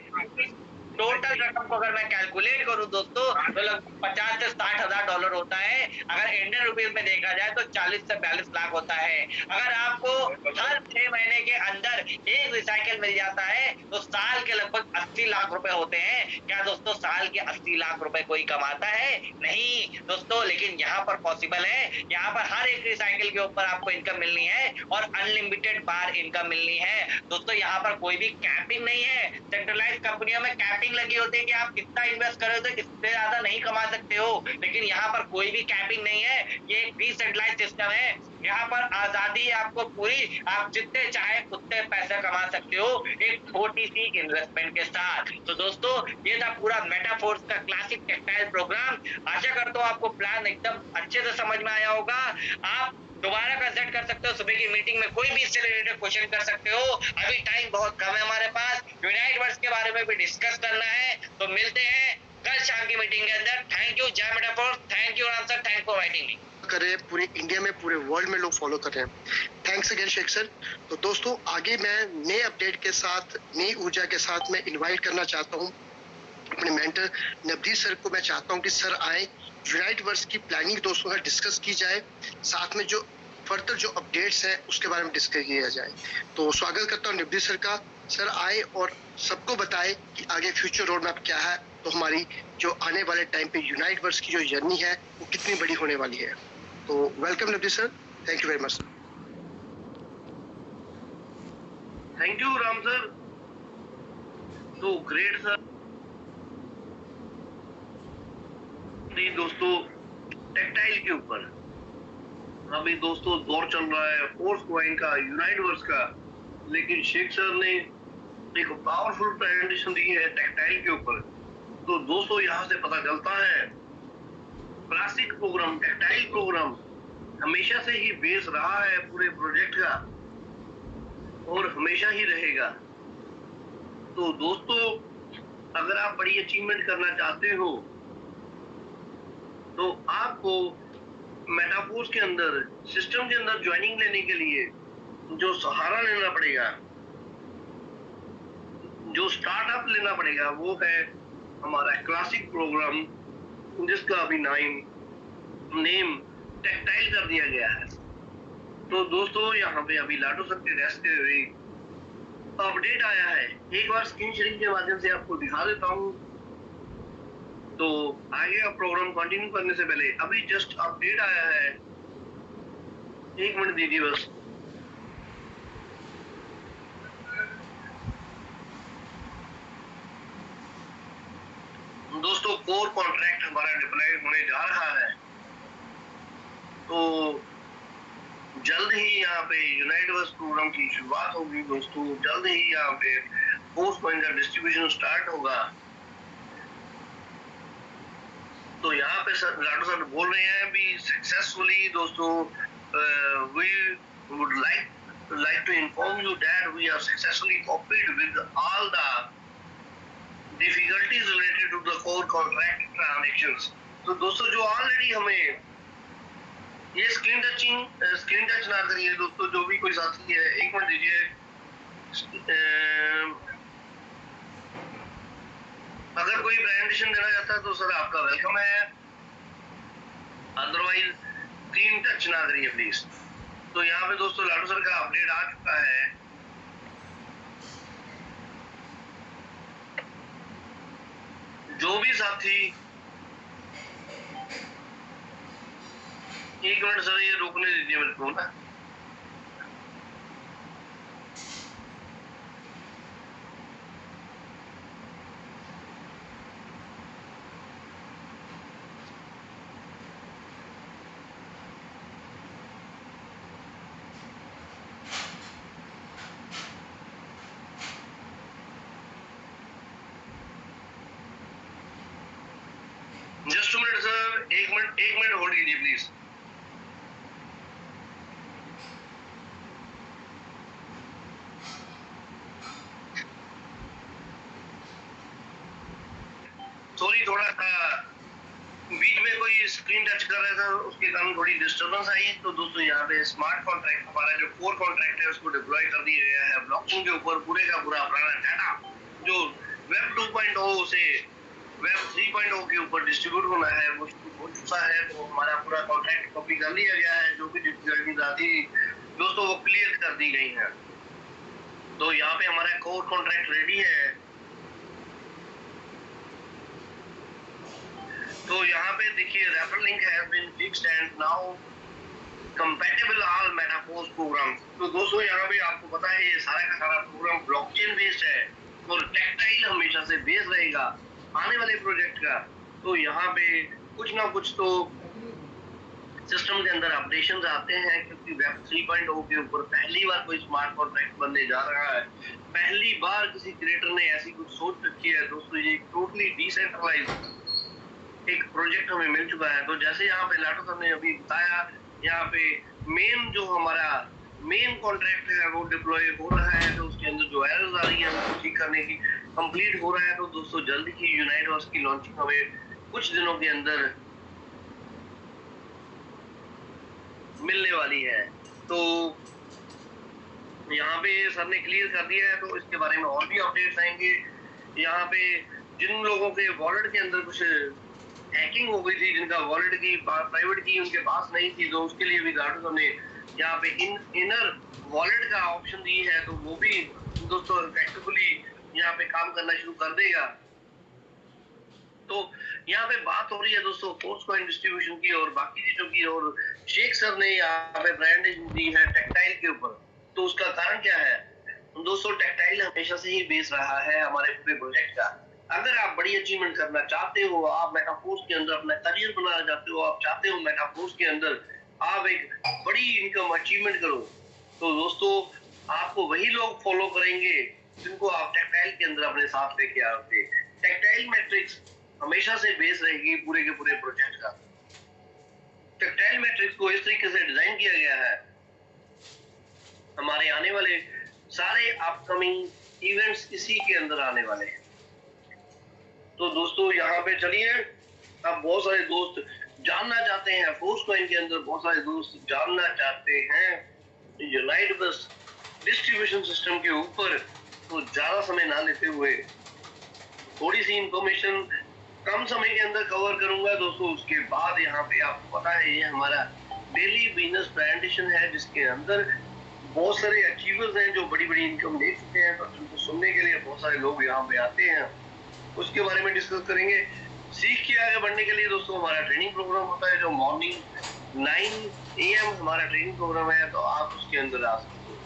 टोटल रकम को अगर मैं कैलकुलेट करूं दोस्तों तो लगभग 50 से 60 हजार डॉलर होता है। अगर इंडियन रुपीज में देखा जाए तो 40 से 42 लाख होता है। अगर आपको हर 6 महीने के अंदर एक रिसाइकिल मिल जाता है तो साल के लगभग 80 लाख रुपए होते हैं। क्या दोस्तों साल के 80 लाख रुपए कोई कमाता है? नहीं दोस्तों, लेकिन यहाँ पर पॉसिबल है। यहाँ पर हर एक रिसाइकिल के ऊपर आपको इनकम मिलनी है और अनलिमिटेड बार इनकम मिलनी है दोस्तों। यहाँ पर कोई भी कैपिंग नहीं है। सेंट्रलाइज कंपनियों में कैपिंग लगी होती है कि आप कितना इन्वेस्ट करोगे तो इससे ज्यादा नहीं कमा सकते हो, लेकिन यहाँ पर कोई भी कैपिंग नहीं है। ये एक डिसेंट्रलाइज सिस्टम है। यहाँ पर आजादी है आपको पूरी, आप जितने चाहे उतने पैसे कमा सकते हो एक छोटी सी इन्वेस्टमेंट के साथ। तो दोस्तों ये था पूरा मेटाफोर्स का क्लासिक टेक्सटाइल प्रोग्राम। आशा करता हूँ आपको प्लान एकदम अच्छे से समझ में आया होगा। आप दोबारा कंसल्ट कर सकते हो, सुबह की मीटिंग में कोई भी इससे रिलेटेड क्वेश्चन कर सकते हो। अभी टाइम बहुत कम है हमारे पास, यूनाइट वर्स के बारे में भी डिस्कस करना है। तो मिलते हैं कल शाम की मीटिंग के अंदर। थैंक यू, जय Metaforce, thank you answer, thank for writing me. करे पूरे इंडिया में, पूरे वर्ल्ड में लोग फॉलो कर रहे हैं। Thanks again Sheikh sir. तो दोस्तों आगे मैं नए अपडेट के साथ, नई ऊर्जा के साथ मैं इनवाइट करना चाहता हूँ अपने मेंटर नवदीप सर को। मैं चाहता हूँ कि सर आए, यूनाइट वर्स की प्लानिंग दोस्तों का डिस्कस की जाए, साथ में जो फर्दर जो अपडेट्स हैं उसके बारे में डिस्कस किया जाए। तो स्वागत करता हूँ नवदीप सर का। सर आए और सबको बताए कि आगे फ्यूचर रोड मैप क्या है, तो हमारी जो आने वाले टाइम पे यूनाइट वर्स की जो जर्नी है वो कितनी बड़ी होने वाली है। तो welcome Navdeep sir, thank you very much. Thank you Ram sir, तो ग्रेट सर। दोस्तों टेक्सटाइल के ऊपर अभी दोस्तों दौर चल रहा है फोर्स क्वाइन का, यूनाइट वर्स का, लेकिन शेख सर ने एक पावरफुल प्रेजेंटेशन दी है टेक्सटाइल के ऊपर। तो दोस्तों यहाँ से पता चलता है क्लासिक प्रोग्राम, टेक्सटाइल प्रोग्राम हमेशा से ही बेस रहा है पूरे प्रोजेक्ट का और हमेशा ही रहेगा। तो दोस्तों अगर आप बड़ी अचीवमेंट करना चाहते हो तो आपको मेटाफोर्स के अंदर, सिस्टम के अंदर ज्वाइनिंग लेने के लिए जो सहारा लेना पड़ेगा, जो स्टार्टअप लेना पड़ेगा, वो है हमारा क्लासिक प्रोग्राम, जिसका अभी नेम टेक्सटाइल कर दिया गया है। तो दोस्तों यहाँ पे अभी लाडो सर के रेस्ट के हुए अपडेट आया है, एक बार स्क्रीन शेयरिंग के माध्यम से आपको दिखा देता हूँ। तो आगे का प्रोग्राम कंटिन्यू करने से पहले अभी जस्ट अपडेट आया है, 1 मिनट दीजिए बस। दोस्तों कोर कॉन्ट्रैक्ट हमारा डिप्लॉय होने जा रहा है, तो जल्द ही यहाँ पे यूनाइट वर्स प्रोग्राम की शुरुआत होगी दोस्तों। जल्द ही यहाँ पे फोर्स पॉइंट का डिस्ट्रीब्यूशन स्टार्ट होगा। तो यहाँ पे सर लाडो सर बोल रहे हैं भी सक्सेसफुली दोस्तों we would like to inform you that we have successfully copied with all the difficulties related to the core contract transactions। तो दोस्तों जो ऑलरेडी हमें ये स्क्रीन टच ना करिए दोस्तों, जो भी कोई साथी है 1 मिनट दीजिए। अगर कोई प्रेजेंटेशन देना चाहता है तो सर आपका वेलकम है, अदरवाइज स्क्रीन टच ना करिए प्लीज। तो यहाँ पे दोस्तों लाडो सर का अपडेट आ चुका है। जो भी साथी 1 मिनट सर ये रोकने दीजिए मेरे को ना। एक मिनट होल्ड कीजिए प्लीज। सॉरी, थोड़ा सा बीच में कोई स्क्रीन टच कर रहा था, उसके कारण थोड़ी डिस्टरबेंस आई। तो दोस्तों यहाँ पे स्मार्ट कॉन्ट्रैक्ट, हमारा जो कोर कॉन्ट्रैक्ट है उसको डिप्लॉय कर दिया गया है ब्लॉकचेन के ऊपर। पूरे का पूरा अपना डाटा जो वेब 2.0 से वेब 3.0 के ऊपर डिस्ट्रीब्यूट होना है वो हो चुका है। तो हमारा पूरा कॉन्ट्रैक्ट कॉपी कर लिया गया है, जो भी डिफिकल्टीज आती दोस्तों वो क्लियर कर दी गई है। तो यहाँ पे हमारा कोर कॉन्ट्रैक्ट रेडी है। तो यहाँ पे देखिए refer link has been fixed and now compatible all Metaforce program. तो दोस्तों यहाँ पे आपको पता है ये सारा का सारा प्रोग्राम ब्लॉकचेन बेस्ड है और टेक्टाइल हमेशा से बेस रहेगा आने वाले प्रोजेक्ट का। तो यहाँ पे कुछ ना कुछ तो सिस्टम के अंदर अपडेशंस आते हैं, क्योंकि वेब 3.0 के ऊपर पहली बार कोई स्मार्ट कॉन्ट्रैक्ट बनने जा रहा है। पहली बार किसी क्रिएटर ने ऐसी कुछ सोच रखी है दोस्तों। ये टोटली डिसेंट्रलाइज्ड एक प्रोजेक्ट हमें मिल चुका है। तो जैसे यहाँ पे लाटो सर ने अभी बताया, यहाँ पे मेन जो हमारा मेन कॉन्ट्रैक्ट है वो डिप्लॉय हो रहा है। तो उसके अंदर जो एरर्स आ रही है उनको ठीक करने की कंप्लीट हो रहा है। तो दोस्तों जल्द ही यूनाइटवर्स की लॉन्चिंग हमें कुछ दिनों के अंदर मिलने वाली है। तो यहाँ पे सर ने क्लियर कर दिया है, तो इसके बारे में और भी अपडेट्स आएंगे। यहाँ पे जिन लोगों के वॉलेट के अंदर कुछ हैकिंग हो गई थी, जिनका वॉलेट की प्राइवेट की उनके पास नहीं थी, तो उसके लिए भी लाटो ने यहाँ पे इनर वॉलेट का ऑप्शन दी है। तो वो भी दोस्तों इफेक्टिवली यहाँ पे काम करना शुरू कर देगा। तो यहाँ पे बात हो रही है दोस्तों फोर्स कॉइन डिस्ट्रीब्यूशन की और बाकी चीजों की, और शेख सर ने यहाँ पे ब्रांडिंग दी है टेक्टाइल के ऊपर। तो उसका कारण क्या है दोस्तों? टेक्टाइल हमेशा से ही बेस रहा है हमारे पूरे प्रोजेक्ट का। अगर आप बड़ी अचीवमेंट करना चाहते हो, आप मेटाफोर्स के अंदर अपना करियर बनाना चाहते हो, आप चाहते हो मेटाफोर्स के अंदर आप एक बड़ी इनकम अचीवमेंट करो, तो दोस्तों आपको वही लोग फॉलो करेंगे जिनको आप टेक्टाइल के अंदर अपने साथ लेके आओगे। टेक्टाइल मैट्रिक्स हमेशा से बेस रहेगी पूरे के पूरे प्रोजेक्ट का। टेक्टाइल मैट्रिक्स को इस तरीके से डिजाइन किया गया है, हमारे आने वाले सारे अपकमिंग इवेंट्स इसी के अंदर आने वाले हैं। तो दोस्तों यहाँ पे चलिए, अब बहुत सारे दोस्त जानना चाहते हैं फोर्स कॉइन के अंदर, बहुत सारे दोस्त जानना चाहते हैं यूनाइटवर्स डिस्ट्रीब्यूशन सिस्टम के ऊपर। तो ज्यादा समय ना लेते हुए थोड़ी सी इंफॉर्मेशन कम समय के अंदर कवर करूंगा दोस्तों। उसके बाद यहाँ पे आपको पता है ये हमारा डेली बिजनेस प्रेजेंटेशन है, जिसके अंदर बहुत सारे अचीवर्स हैं जो बड़ी बड़ी इनकम ले चुके हैं। तो उनको सुनने के लिए बहुत सारे लोग यहाँ पे आते हैं, उसके बारे में डिस्कस करेंगे। सीख के आगे बढ़ने के लिए दोस्तों हमारा ट्रेनिंग प्रोग्राम होता है, जो मॉर्निंग 9 AM हमारा ट्रेनिंग प्रोग्राम है, तो आप उसके अंदर आ सकते हो।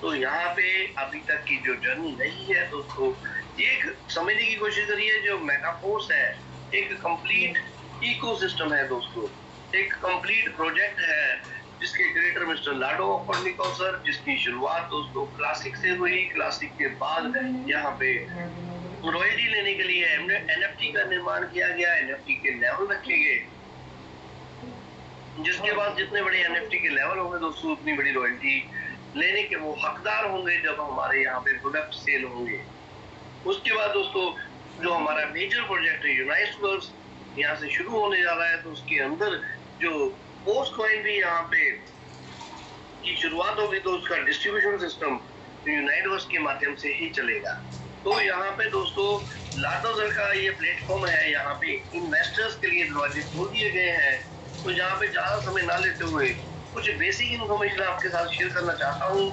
तो यहाँ पे अभी तक की जो जर्नी रही है दोस्तों, एक समझने की कोशिश करिए, जो मेटाफोर्स है एक कंप्लीट इकोसिस्टम है दोस्तों, एक कंप्लीट प्रोजेक्ट है जिसके क्रिएटर मिस्टर लाडो कोर्निकोव सर, जिसकी शुरुआत दोस्तों क्लासिक से हुई। क्लासिक के बाद यहाँ पे रॉयल्टी लेने के लिए NFT का निर्माण किया गया, NFT के लेवल रखे गए, जिसके बाद जितने बड़े NFT के लेवल होंगे दोस्तों उतनी बड़ी रॉयल्टी लेने के वो हकदार होंगे जब हमारे यहाँ पे प्रोडक्ट सेल होंगे। उसके बाद दोस्तों जो हमारा मेजर प्रोजेक्ट है यूनाइटवर्स यहाँ से शुरू होने जा रहा है, तो उसके अंदर जो फोर्स कॉइन भी यहाँ पे की शुरुआत होगी, तो उसका डिस्ट्रीब्यूशन सिस्टम यूनाइटवर्स के माध्यम से ही चलेगा। तो यहाँ पे दोस्तों लाटो सर का ये प्लेटफॉर्म है, यहाँ पे इन्वेस्टर्स के लिए दरवाजे खोल दिए गए हैं। तो यहाँ पे ज्यादा समय ना लेते हुए कुछ बेसिक इन्फॉर्मेशन आपके साथ शेयर करना चाहता हूँ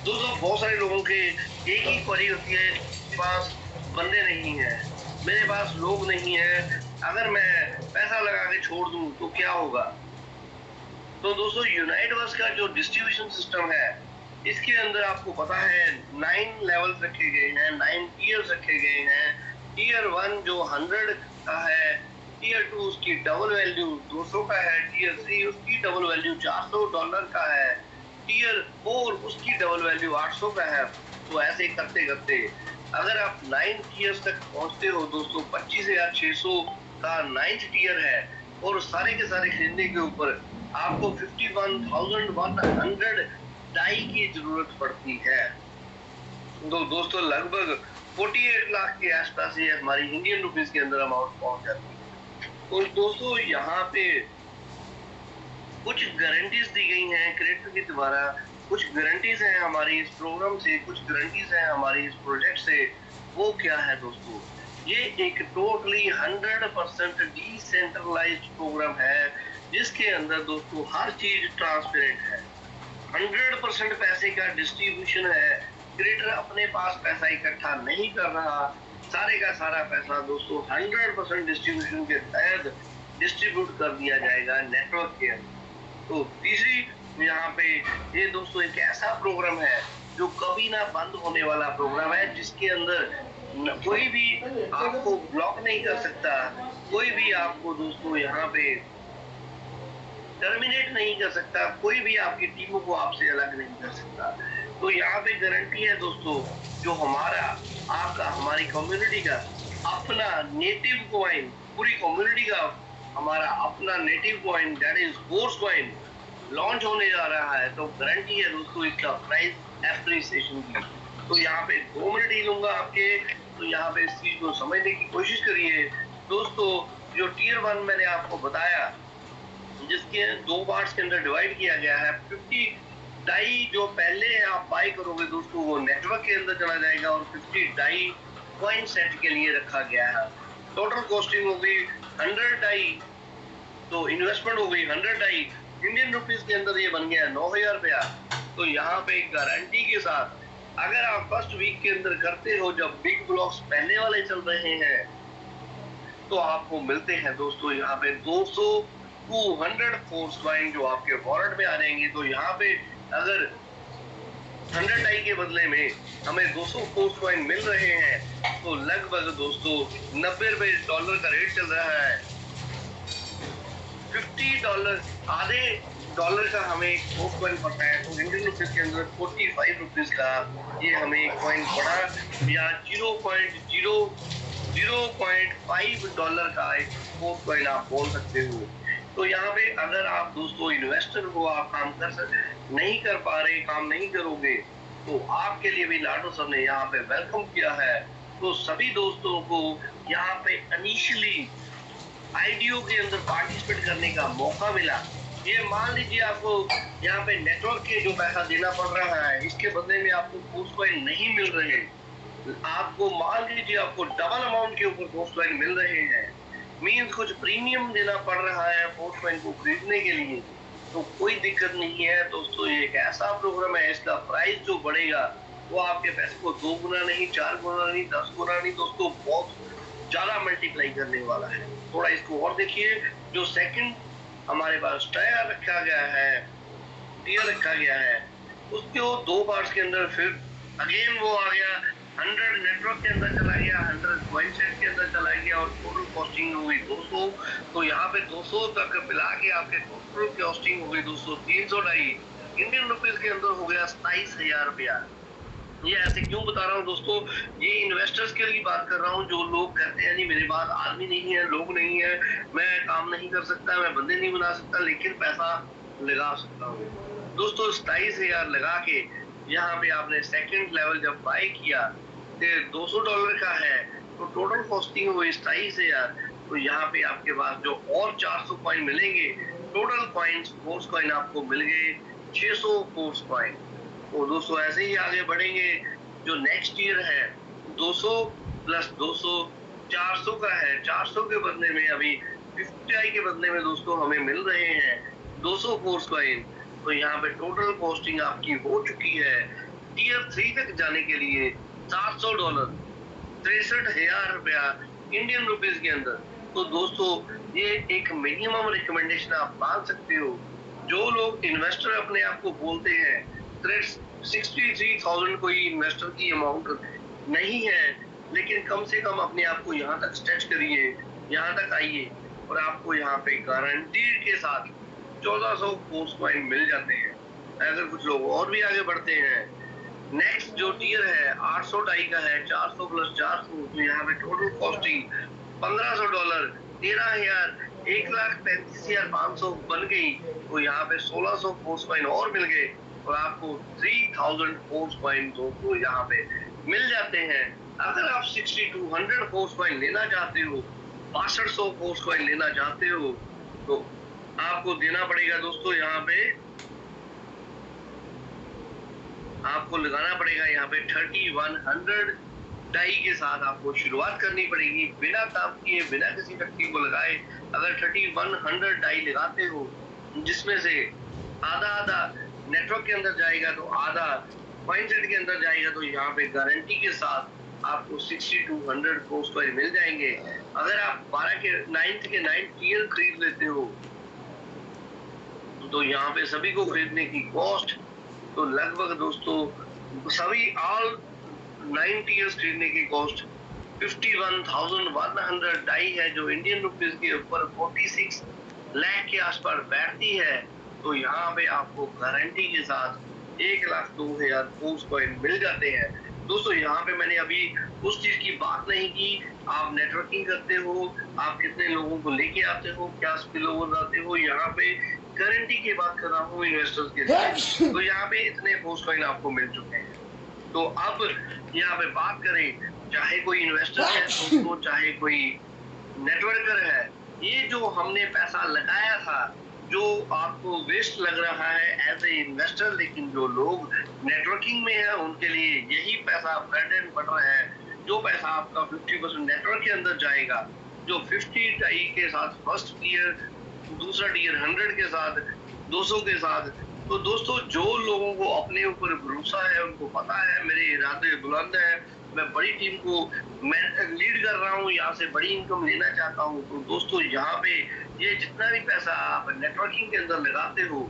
दोस्तों। बहुत सारे लोगों के एक ही क्वेरी होती है, मेरे पास बंदे नहीं है, मेरे पास लोग नहीं है, अगर मैं पैसा लगा के छोड़ दूं तो क्या होगा? तो दोस्तों यूनाइटवर्स का जो डिस्ट्रीब्यूशन सिस्टम है, इसके अंदर आपको पता है 9 लेवल्स रखे गए हैं, 9 टीयर्स रखे गए हैं। टीयर 1 जो 100 का है, टीयर 2 उसकी डबल वैल्यू 200 का है, टीयर 3 उसकी डबल वैल्यू $400 का है, टीयर 4 उसकी डबल वैल्यू 800 का है। तो ऐसे करते करते अगर आप 9 टीयर्स तक पहुंचते हो दोस्तों, 25,600 का 9th टीयर है और सारे के सारे खरीदने के ऊपर आपको 51,100 डाई की जरूरत पड़ती है। तो दोस्तों लगभग 48 लाख के आसपास ये हमारी इंडियन रुपीस के अंदर अमाउंट पहुंच जाती है। तो दोस्तों यहाँ पे कुछ गारंटीज दी गई हैं क्रिएटर के द्वारा, कुछ गारंटीज हैं हमारी इस प्रोग्राम से, कुछ गारंटीज हैं हमारी इस प्रोजेक्ट से। वो क्या है दोस्तों, ये एक टोटली 100% डिसेंट्रलाइज्ड प्रोग्राम है जिसके अंदर दोस्तों हर चीज ट्रांसपेरेंट है। 100% पैसे का डिस्ट्रीब्यूशन है। क्रिएटर अपने पास पैसा इकट्ठा नहीं कर रहा, सारे का सारा पैसा दोस्तों 100% डिस्ट्रीब्यूशन के तहत डिस्ट्रीब्यूट कर दिया जाएगा नेटवर्क के अंदर। तो तीसरी यहाँ पे ये दोस्तों एक ऐसा प्रोग्राम है जो कभी ना बंद होने वाला प्रोग्राम है, जिसके अंदर कोई भी आपको ब्लॉक नहीं कर सकता, कोई भी आपको दोस्तों यहाँ पे टर्मिनेट नहीं कर सकता, कोई भी आपकी टीमों को आपसे अलग नहीं कर सकता। तो यहाँ पे गारंटी है दोस्तों, जो हमारा आपका हमारी कम्युनिटी का अपना नेटिव कॉइन, पूरी कम्युनिटी का हमारा अपना native coin that is force coin launch होने जा रहा है। तो गारंटी है दोस्तों इसका प्राइस एप्रिसिएशन की। तो यहाँ पे 2 मिनट ही लूंगा आपके, तो यहाँ पे इस चीज को समझने की कोशिश करिए दोस्तों। जो टीयर 1 मैंने आपको बताया, जिसके 2 पार्ट्स के अंदर डिवाइड किया गया है, 50 डाई जो पहले आप बाई करोगे दोस्तों वो नेटवर्क के अंदर चला जाएगा और 50 डाई कॉइन सेट के लिए रखा गया है। टोटल कॉस्टिंग हो गई 100 डाई, तो इन्वेस्टमेंट हो गई 100 डाई, इंडियन रुपीस के अंदर ये बन गया 9,000 रुपया। तो यहाँ पे गारंटी के साथ अगर आप फर्स्ट वीक के अंदर करते हो, जब बिग ब्लॉक्स पहले वाले चल रहे हैं, तो आपको मिलते हैं दोस्तों यहाँ पे 200 फोर्स कॉइन जो आपके वॉलेट में आ जाएंगे। तो यहाँ पे अगर 100 डाई के बदले में हमें 200 फोर्स कॉइन मिल रहे हैं, तो लगभग दोस्तों $90 का रेट चल रहा है। $50 आधे डॉलर का हमें एक फोर्स कॉइन पड़ता है, तो इंडियन रुपीस के अंदर 45 रुपीस का ये हमें एक कॉइन पड़ा, या 0.5 डॉलर का एक फोर्स कॉइन आप बोल सकते हो। तो यहाँ पे अगर आप दोस्तों इन्वेस्टर हो, आप काम नहीं कर पा रहे, काम नहीं करोगे, तो आपके लिए भी लाडो सर ने यहाँ पे वेलकम किया है। तो सभी दोस्तों को यहाँ पे इनिशियली आईडीओ के अंदर पार्टिसिपेट करने का मौका मिला। ये मान लीजिए आपको यहाँ पे नेटवर्क के जो पैसा देना पड़ रहा है, इसके बदले में आपको फोर्स कॉइन नहीं मिल रहे, आपको मान लीजिए आपको डबल अमाउंट के ऊपर फोर्स कॉइन मिल रहे हैं, मींस कुछ प्रीमियम देना पड़ रहा है फोर्स कॉइन को खरीदने के लिए, तो कोई दिक्कत नहीं है दोस्तों। ये एक ऐसा प्रोग्राम है, इसका प्राइस जो बढ़ेगा वो आपके पैसे को 2 गुना नहीं, 4 गुना नहीं, 10 गुना नहीं दोस्तों, बहुत ज्यादा मल्टीप्लाई करने वाला है। थोड़ा इसको और देखिए, जो सेकंड हमारे पास टायर रखा गया है, टीयर रखा गया है, उसके 2 पार्ट्स के अंदर फिर अगेन वो आ गया 100 नेटवर्क के अंदर चला गया, 100 कॉइन सेट के अंदर चला गया और टोटल कॉस्टिंग हो गई 200। तो यहाँ पे 200 तक मिला के आपके टोटल कॉस्टिंग हो गई 200, 300 डाई इंडियन रुपीस के अंदर हो गया 27,000 रुपया। ये ऐसे क्यों बता रहा हूँ दोस्तों, ये इन्वेस्टर्स के लिए बात कर रहा हूँ जो लोग कहते हैं नहीं मेरे पास आदमी नहीं है, लोग नहीं है, मैं काम नहीं कर सकता, मैं बंदे नहीं बना सकता, लेकिन पैसा लगा सकता हूँ। दोस्तों 27,000 लगा के यहाँ पे आपने सेकंड लेवल जब बाय किया $200 का है, तो टोटल कॉस्टिंग हुई 27,000। तो यहाँ पे आपके पास जो और 400 कॉइन मिलेंगे, टोटल कॉइन्स फोर्स कॉइन आपको मिल गए 600 फोर्स कॉइन। तो दोस्तों ऐसे ही आगे बढ़ेंगे। जो नेक्स्ट ईयर है 200 प्लस 200 400 का है, 400 के बदले में अभी 50 के बदले में दोस्तों हमें मिल रहे हैं 200 फोर्स कॉइन। तो यहाँ पे टोटल कॉस्टिंग आपकी हो चुकी है टीयर 3 तक जाने के लिए $700, 63,000 रुपया इंडियन रुपीस के अंदर। तो दोस्तों ये एक मिनिमम रिकमेंडेशन आप मान सकते हो। जो लोग इन्वेस्टर अपने आप को बोलते हैं, 63,000 कोई इन्वेस्टर की अमाउंट नहीं है, लेकिन कम से कम अपने आप को यहाँ तक स्ट्रेच करिए, यहाँ तक आइए और आपको यहाँ पे गारंटी के साथ 1400 फोर्स कॉइन मिल जाते हैं। अगर कुछ लोग और भी आगे बढ़ते हैं नेक्स्ट जो टियर है 800 डाई का है, 400 प्लस 400, तो यहाँ पे टोटल कॉस्टिंग $1500, 13,000, 1,35,500 बन गई। तो यहाँ पे 1600 फोर्स कॉइन और मिल गए और आपको 3000 फोर्स कॉइन दोस्तों यहाँ पे मिल जाते हैं। अगर आप 6200 फोर्स कॉइन लेना चाहते हो, 6200 फोर्स कॉइन लेना चाहते हो, तो आपको देना पड़ेगा दोस्तों यहाँ पे, आपको लगाना पड़ेगा यहाँ पे 3100 डाई के साथ आपको शुरुआत करनी पड़ेगी, बिना काम किए, बिना किसी व्यक्ति को लगाए। अगर 3100 डाई लगाते हो, जिसमें से आधा आधा नेटवर्क के अंदर जाएगा तो आधा कॉइन सेट के अंदर जाएगा, तो यहाँ पे गारंटी के साथ आपको 6200 फोर्स कॉइन मिल जाएंगे। अगर आप 12 के 9th टियर खरीद लेते हो, तो यहाँ पे सभी को खरीदने की कॉस्ट तो लगभग दोस्तों सभी ऑल 9 टियर्स खरीदने की कॉस्ट 51,100 डाई है, जो इंडियन रुपीस के ऊपर 46 लाख के आसपास बैठती है। तो यहाँ पे आपको गारंटी के साथ 1,02,000 फोर्स कॉइन मिल जाते हैं दोस्तों। यहाँ पे मैंने अभी उस चीज की बात नहीं की, आप नेटवर्किंग करते हो, आप कितने लोगों को लेके आते हो, क्या स्पिल ओवर आते हो, यहाँ पे गारंटी की बात कर रहा हूँ इन्वेस्टर्स के लिए। तो यहाँ पे इतने फोर्स कॉइन आपको मिल चुके हैं। तो अब यहाँ पे बात करें, चाहे कोई इन्वेस्टर है दोस्तों, चाहे कोई नेटवर्कर है, ये जो हमने पैसा लगाया था, जो आपको वेस्ट लग रहा है एज ए इन्वेस्टर, लेकिन जो लोग नेटवर्किंग में है उनके लिए यही पैसा ब्रेड एंड बटर है। जो पैसा आपका 50% नेटवर्क के अंदर जाएगा, जो 50 डाई के साथ फर्स्ट टियर, दूसरा टियर 100 के साथ, 200 के साथ। तो दोस्तों जो लोगों को अपने ऊपर भरोसा है, उनको पता है मेरे इरादे बुलंद है, मैं बड़ी टीम को मैं लीड कर रहा हूँ, यहाँ से बड़ी इनकम लेना चाहता हूँ। तो दोस्तों यहाँ पे ये जितना भी पैसा आप नेटवर्किंग के अंदर लगाते हो,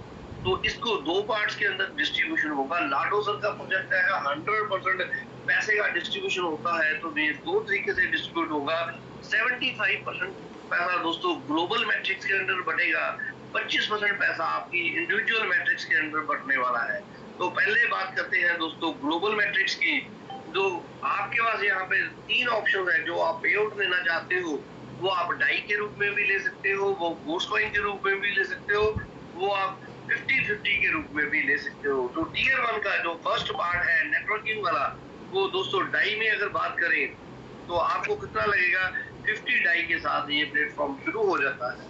तो इसको 2 पार्ट्स के अंदर डिस्ट्रीब्यूशन होगा। लाडो सर का प्रोजेक्ट है, 100% पैसे का डिस्ट्रीब्यूशन होता है, तो ये 2 तरीके से डिस्ट्रीब्यूट होगा। 75% पैसा दोस्तों ग्लोबल मैट्रिक्स के अंदर बटेगा, 25% पैसा आपकी इंडिविजुअल मैट्रिक्स के अंदर बटने वाला है। तो पहले बात करते हैं दोस्तों ग्लोबल मैट्रिक्स की। जो आपके पास यहाँ पे 3 ऑप्शन है, जो आप पे आउट लेना चाहते हो, वो आप डाई के रूप में भी ले सकते हो, वो फोर्स कॉइन के रूप में भी ले सकते हो, वो आप 50-50 के रूप में भी ले सकते हो। तो टियर 1 का जो फर्स्ट पार्ट है नेटवर्किंग वाला, वो दोस्तों डाई में अगर बात करें तो आपको कितना लगेगा, 50 डाई के साथ ये प्लेटफॉर्म शुरू हो जाता है।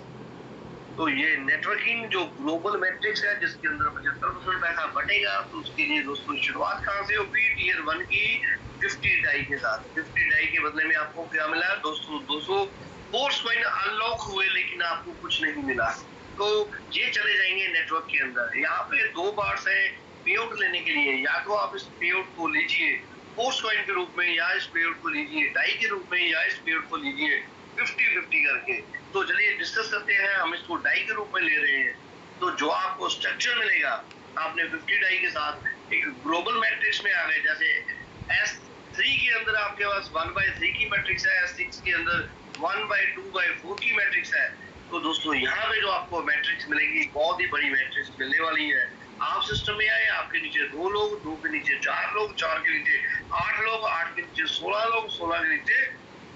तो ये नेटवर्किंग जो ग्लोबल मैट्रिक्स है, जिसके अंदर 75% पैसा बटेगा, तो उसके लिए दोस्तों शुरुआत कहाँ से होगी, टियर 1 की 50 डाई के साथ। 50 डाई के बदले में आपको क्या मिला दोस्तों, 200 फोर्स कॉइन अनलॉक हुए, लेकिन आपको कुछ नहीं मिला। तो ये चले जाएंगे नेटवर्क के अंदर। यहाँ पे 2 पार्ट्स है पे आउट लेने के लिए, या तो आप इस पे आउट को लीजिए फोर्स कॉइन के रूप में, या इस पे आउट को लीजिए डाई के रूप में, या इस पे आउट को लीजिए 50-50 करके। तो चलिए डिस्कस करते हैं, हम इसको डाई के रूप में ले रहे हैं। तो जो आपको स्ट्रक्चर मिलेगा, आपने 50 डाई के साथ एक ग्लोबल मैट्रिक्स में आ गए। जैसे S3 के अंदर आपके पास 1/3 की मैट्रिक्स है, S6 के अंदर 1/2/4 की मैट्रिक्स है। तो दोस्तों यहाँ पे जो आपको मैट्रिक्स मिलेगी, बहुत ही बड़ी मैट्रिक्स मिलने वाली है। आप सिस्टम में आए, आपके नीचे 2 लोग, 2 के नीचे 4 लोग, 4 के नीचे 8 लोग, 8 के नीचे 16 लोग, 16 के नीचे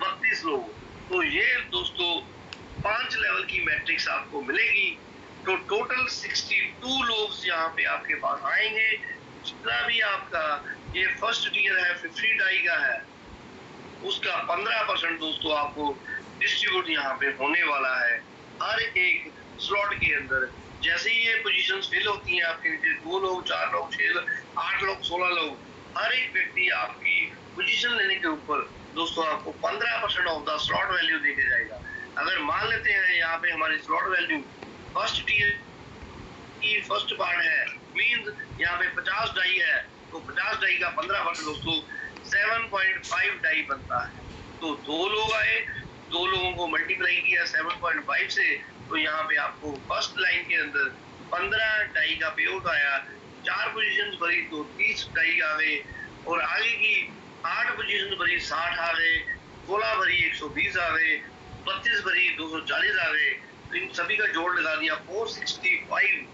32 लोग। तो ये दोस्तों 5 लेवल की मैट्रिक्स आपको मिलेगी। तो टोटल 62 लोग यहाँ पे आपके पास आएंगे। जितना भी आपका ये फर्स्ट टियर है 50 डाई का है, उसका 15% दोस्तों आपको डिस्ट्रीब्यूट यहाँ पे होने वाला है हर एक स्लॉट के अंदर। जैसे ही ये पोजीशंस फिल होती हैं, आपके नीचे 2 लोग, 4 लोग, 6 लोग, 8 लोग, 16 लोग, हर एक व्यक्ति आपकी पोजीशन लेने के ऊपर दोस्तों आपको 15% ऑफ द स्लॉट वैल्यू देके जाएगा। अगर मान लेते हैं यहाँ पे हमारी स्लॉट वैल्यू फर्स्ट टियर की फर्स्ट पार्ट है, मींस यहाँ पे 50 डाई है, तो 50 डाई का 15% दोस्तों 7.5 डाई बनता है। तो 2 लोग आए, 2 लोगों को मल्टीप्लाई किया 7.5 से, तो यहाँ पे आपको फर्स्ट लाइन के अंदर 15 डाई का पे आउट आया। 4 पोजीशन भरी तो 30 डाई आ गए, और आगे की 8 पोजीशन भरी 60 आ गए, 16 भरी 120 आ गए, 32 भरी 240 आ गए। तो इन सभी का जोड़ लगा दिया 465।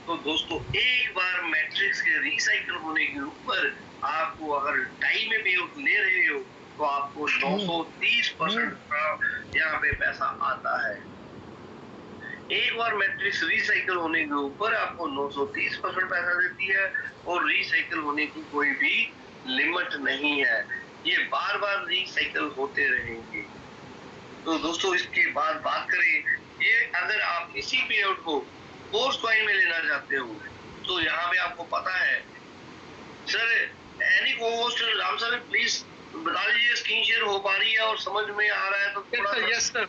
तो दोस्तों एक बार मैट्रिक्स के रिसाइकल होने के ऊपर आपको अगर टाई में पे आउट ले रहे हो तो आपको 930% का यहाँ पे पैसा आता है। एक बार मैट्रिक्स रिसाइकल होने के ऊपर आपको 930% पैसा देती है और रिसाइकल होने की कोई भी लिमिट नहीं है, ये बार बार रिसाइकल होते रहेंगे। तो दोस्तों इसके बाद बात करें, ये अगर आप इसी पे आउट को फोर्स कॉइन में लेना चाहते हो तो यहाँ पे आपको पता है sir, any co-host Ram sir please बता दीजिए स्क्रीन शेयर हो पा रही है और समझ में आ रहा है तो थोड़ा। Yes sir.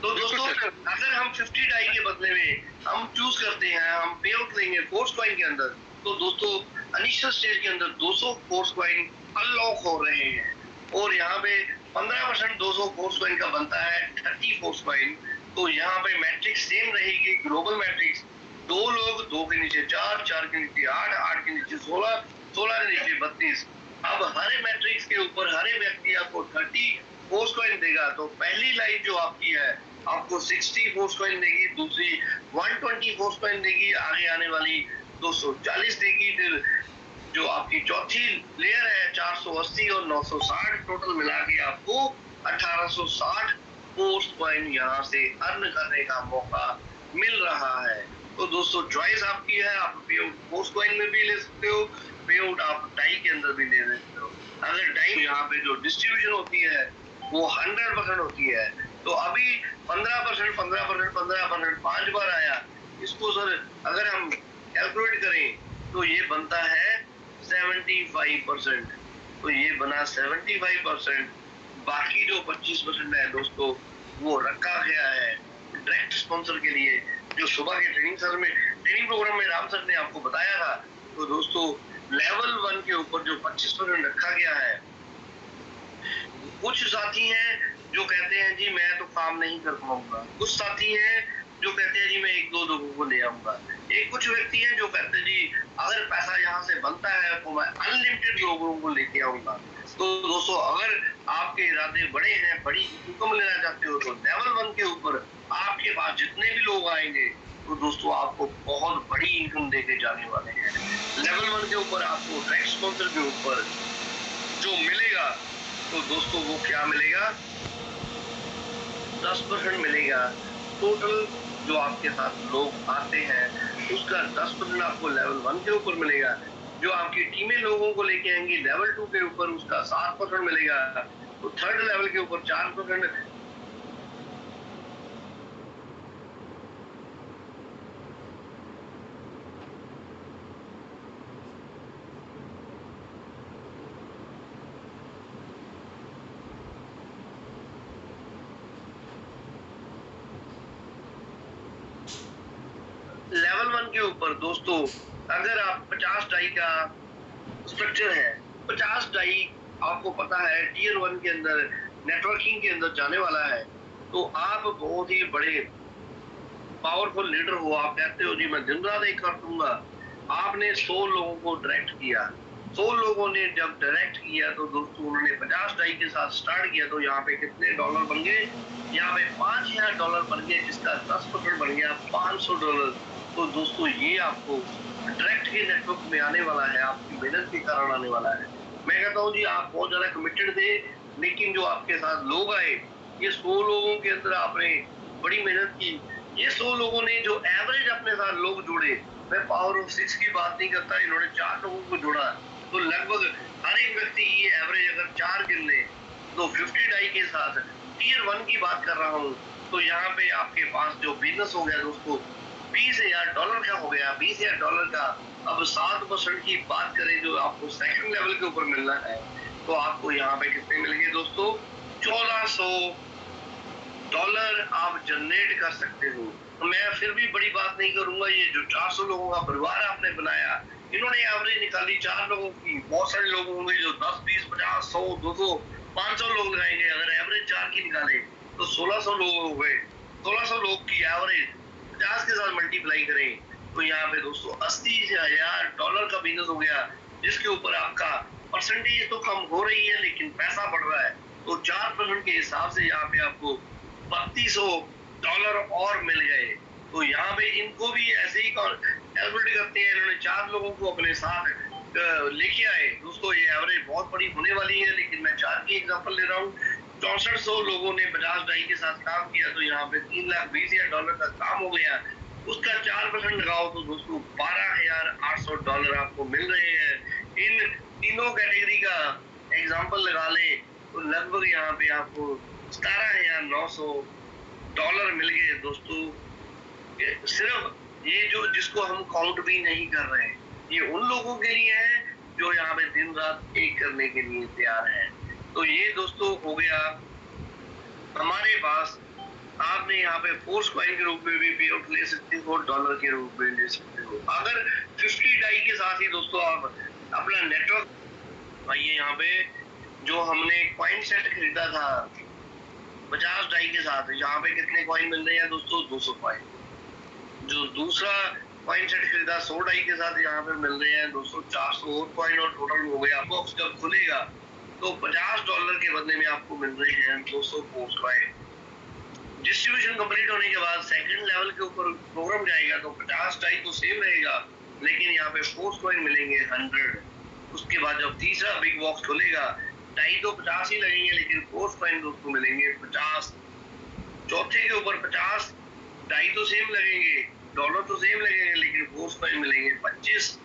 तो दोस्तों अगर हम 50 डाई के बदले में हम चूज करते हैं, हम पे आउट लेंगे फोर्स कॉइन के अंदर, तो दोस्तों इनिशियल स्टेज के अंदर 200 फोर्स कॉइन अनलॉक हो रहे हैं और यहाँ पे 15% 200 फोर्स कॉइन का बनता है 30 फोर्स कॉइन। तो यहाँ पे मैट्रिक्स सेम रहेगी, ग्लोबल मैट्रिक्स, 2 लोग 2 के नीचे 4, 4 के नीचे 8, 8 के नीचे 16, 16 के नीचे 32। अब हरे मैट्रिक्स के ऊपर हरे व्यक्ति आपको 30 फोर्स कॉइन देगा, तो पहली लाइन जो आपकी है आपको 60 फोर्स कॉइन देगी, दूसरी 120 फोर्स कॉइन देगी, आगे आने वाली 240 देगी, फिर जो आपकी चौथी लेयर है 480 और 960 टोटल मिला के आपको 1860 फोर्स कॉइन यहाँ से अर्न करने का मौका मिल रहा है। तो दोस्तों चॉइस आपकी है, आप पे आउट फोर्स कॉइन में भी ले सकते हो, पे आउट आप डाई के अंदर भी ले सकते हो। अगर डाई यहाँ पे जो डिस्ट्रीब्यूशन होती है वो 100% होती है, तो अभी 15%, 15%, 15% 5 बार आया, इसको सर अगर हम कैलकुलेट करें तो ये बनता है 75%। तो ये बना 75%, बाकी जो 25% है दोस्तों वो रखा गया है डायरेक्ट स्पॉन्सर के लिए, जो सुबह के ट्रेनिंग प्रोग्राम में राम सर ने आपको बताया था। तो दोस्तों लेवल 1 के ऊपर जो 25% रखा गया है, कुछ साथी हैं जो कहते हैं जी मैं तो काम नहीं कर पाऊंगा, कुछ साथी हैं जो कहते हैं जी मैं 1-2 लोगों को ले आऊंगा, एक कुछ व्यक्ति हैं जो कहते हैं जी अगर पैसा यहाँ से बनता है तो मैं अनलिमिटेड लोगों को लेके आऊंगा। तो दोस्तों अगर आपके इरादे बड़े हैं, बड़ी इनकम लेना चाहते हो, तो लेवल 1 के ऊपर आपके पास जितने भी लोग आएंगे तो दोस्तों आपको बहुत बड़ी इनकम देके जाने वाले हैं। लेवल 1 के ऊपर आपको डायरेक्ट स्पॉन्सर के ऊपर जो मिलेगा तो दोस्तों वो क्या मिलेगा, 10% मिलेगा। टोटल जो आपके साथ लोग आते हैं उसका 10% आपको लेवल 1 के ऊपर मिलेगा। जो आपकी टीमें लोगों को लेके आएंगी लेवल 2 के ऊपर उसका 7% मिलेगा। तो थर्ड लेवल के ऊपर 4%। लेवल 1 के ऊपर दोस्तों अगर आप 50 डाई का स्ट्रक्चर है, 50 डाई आपको पता है टियर 1 के अंदर नेटवर्किंग के अंदर जाने वाला है, तो आप बहुत ही बड़े पावरफुल लीडर हो। आप कहते हो जी मैं दिन रात एक कर दूंगा। आपने 100 लोगों को डायरेक्ट किया, 100 लोगों ने जब डायरेक्ट किया तो दोस्तों उन्होंने 50 डाई के साथ स्टार्ट किया, तो यहाँ पे कितने डॉलर बन गए, यहाँ पे $5000 बन गए, जिसका 10% बन गया $500। तो दोस्तों ये आपको डायरेक्ट के नेटवर्क में आने वाला है, आपकी मेहनत के कारण आने वाला है। मैं कहता हूँ जी आप बहुत ज्यादा कमिटेड थे, लेकिन जो आपके साथ लोग आए, ये 100 लोगों के अंदर आपने बड़ी मेहनत की। ये 100 लोगों ने जो एवरेज अपने साथ लोग जुड़े, मैं पावर ऑफ 6 की बात नहीं करता, इन्होंने 4 लोगों को जोड़ा, तो लगभग हर एक व्यक्ति ये एवरेज अगर 4 गिन ले तो 50 डाई के साथ टियर 1 की बात कर रहा हूँ, तो यहाँ पे आपके पास जो बिजनेस हो गया दोस्तों $20,000 का हो गया। $20,000 का अब 7% की बात करें जो आपको सेकंड लेवल के ऊपर मिलना है, तो आपको यहाँ पे कितने मिल गए दोस्तों, $1400 आप जनरेट कर सकते हो। तो मैं फिर भी बड़ी बात नहीं करूंगा, ये जो 400 लोगों का परिवार आपने बनाया, इन्होंने एवरेज निकाली 4 लोगों की। बहुत सारे लोग होंगे जो 10, 20, 50, 100, 200, 500 लोग लगाएंगे। अगर एवरेज 4 की निकाले तो 1600 लोग हो गए। 1600 लोग की एवरेज 50 के साथ मल्टीप्लाई करें तो यहाँ पे दोस्तों $80,000 का बिजनेस हो गया, जिसके ऊपर आपका परसेंटेज तो कम हो रही है लेकिन पैसा बढ़ रहा है। तो 4% के हिसाब से यहाँ पे आपको $3200 और मिल गए। तो यहाँ पे इनको भी ऐसे ही कैलकुलेट करते हैं, इन्होंने 4 लोगों को अपने साथ लेके आए दोस्तों। ये एवरेज बहुत बड़ी होने वाली है, लेकिन मैं 4 की एग्जांपल ले रहा हूँ। 6400 लोगों ने 50 डाई के साथ काम किया, तो यहाँ पे $3,20,000 का काम हो गया। उसका 4% लगाओ तो दोस्तों $12,800 आपको मिल रहे हैं। इन तीनों कैटेगरी का एग्जांपल लगा लें तो लगभग यहाँ पे आपको $17,900 मिल गए दोस्तों। सिर्फ ये जो जिसको हम काउंट भी नहीं कर रहे हैं, ये उन लोगों के लिए है जो यहाँ पे दिन रात एक करने के लिए तैयार है। तो ये दोस्तों हो गया हमारे पास। आपने यहाँ पे फोर्स कॉइन के रूप में भी पे आउट ले सकते हो, डॉलर के रूप में ले सकते हो। अगर 50 डाई के साथ ही दोस्तों आप अपना नेटवर्क, आइए यहाँ पे जो हमने कॉइन सेट खरीदा था 50 डाई के साथ, यहाँ पे कितने कॉइन मिल रहे हैं दोस्तों? 200 कॉइन। जो दूसरा कॉइन सेट खरीदा 100 डाई के साथ, यहाँ पे मिल रहे हैं दोस्तों 400 और कॉइन, और टोटल हो गया बॉक्स जब खुलेगा तो $50 के बदले में आपको मिल रहे हैं 200 फोर्स कॉइन। डिस्ट्रीब्यूशन कंप्लीट होने के बाद सेकंड लेवल के ऊपर प्रोग्राम जाएगा तो 50 डाई तो सेम रहेगा, लेकिन यहाँ पे फोर्स कॉइन मिलेंगे 100। उसके बाद जब तीसरा बिग बॉक्स खुलेगा डाई तो 50 ही लगेंगे, लेकिन फोर्स कॉइन दोस्तों मिलेंगे 50। चौथे के ऊपर 50 डाई तो सेम लगेंगे, डॉलर तो सेम लगेंगे, लेकिन फोर्स कॉइन मिलेंगे 25।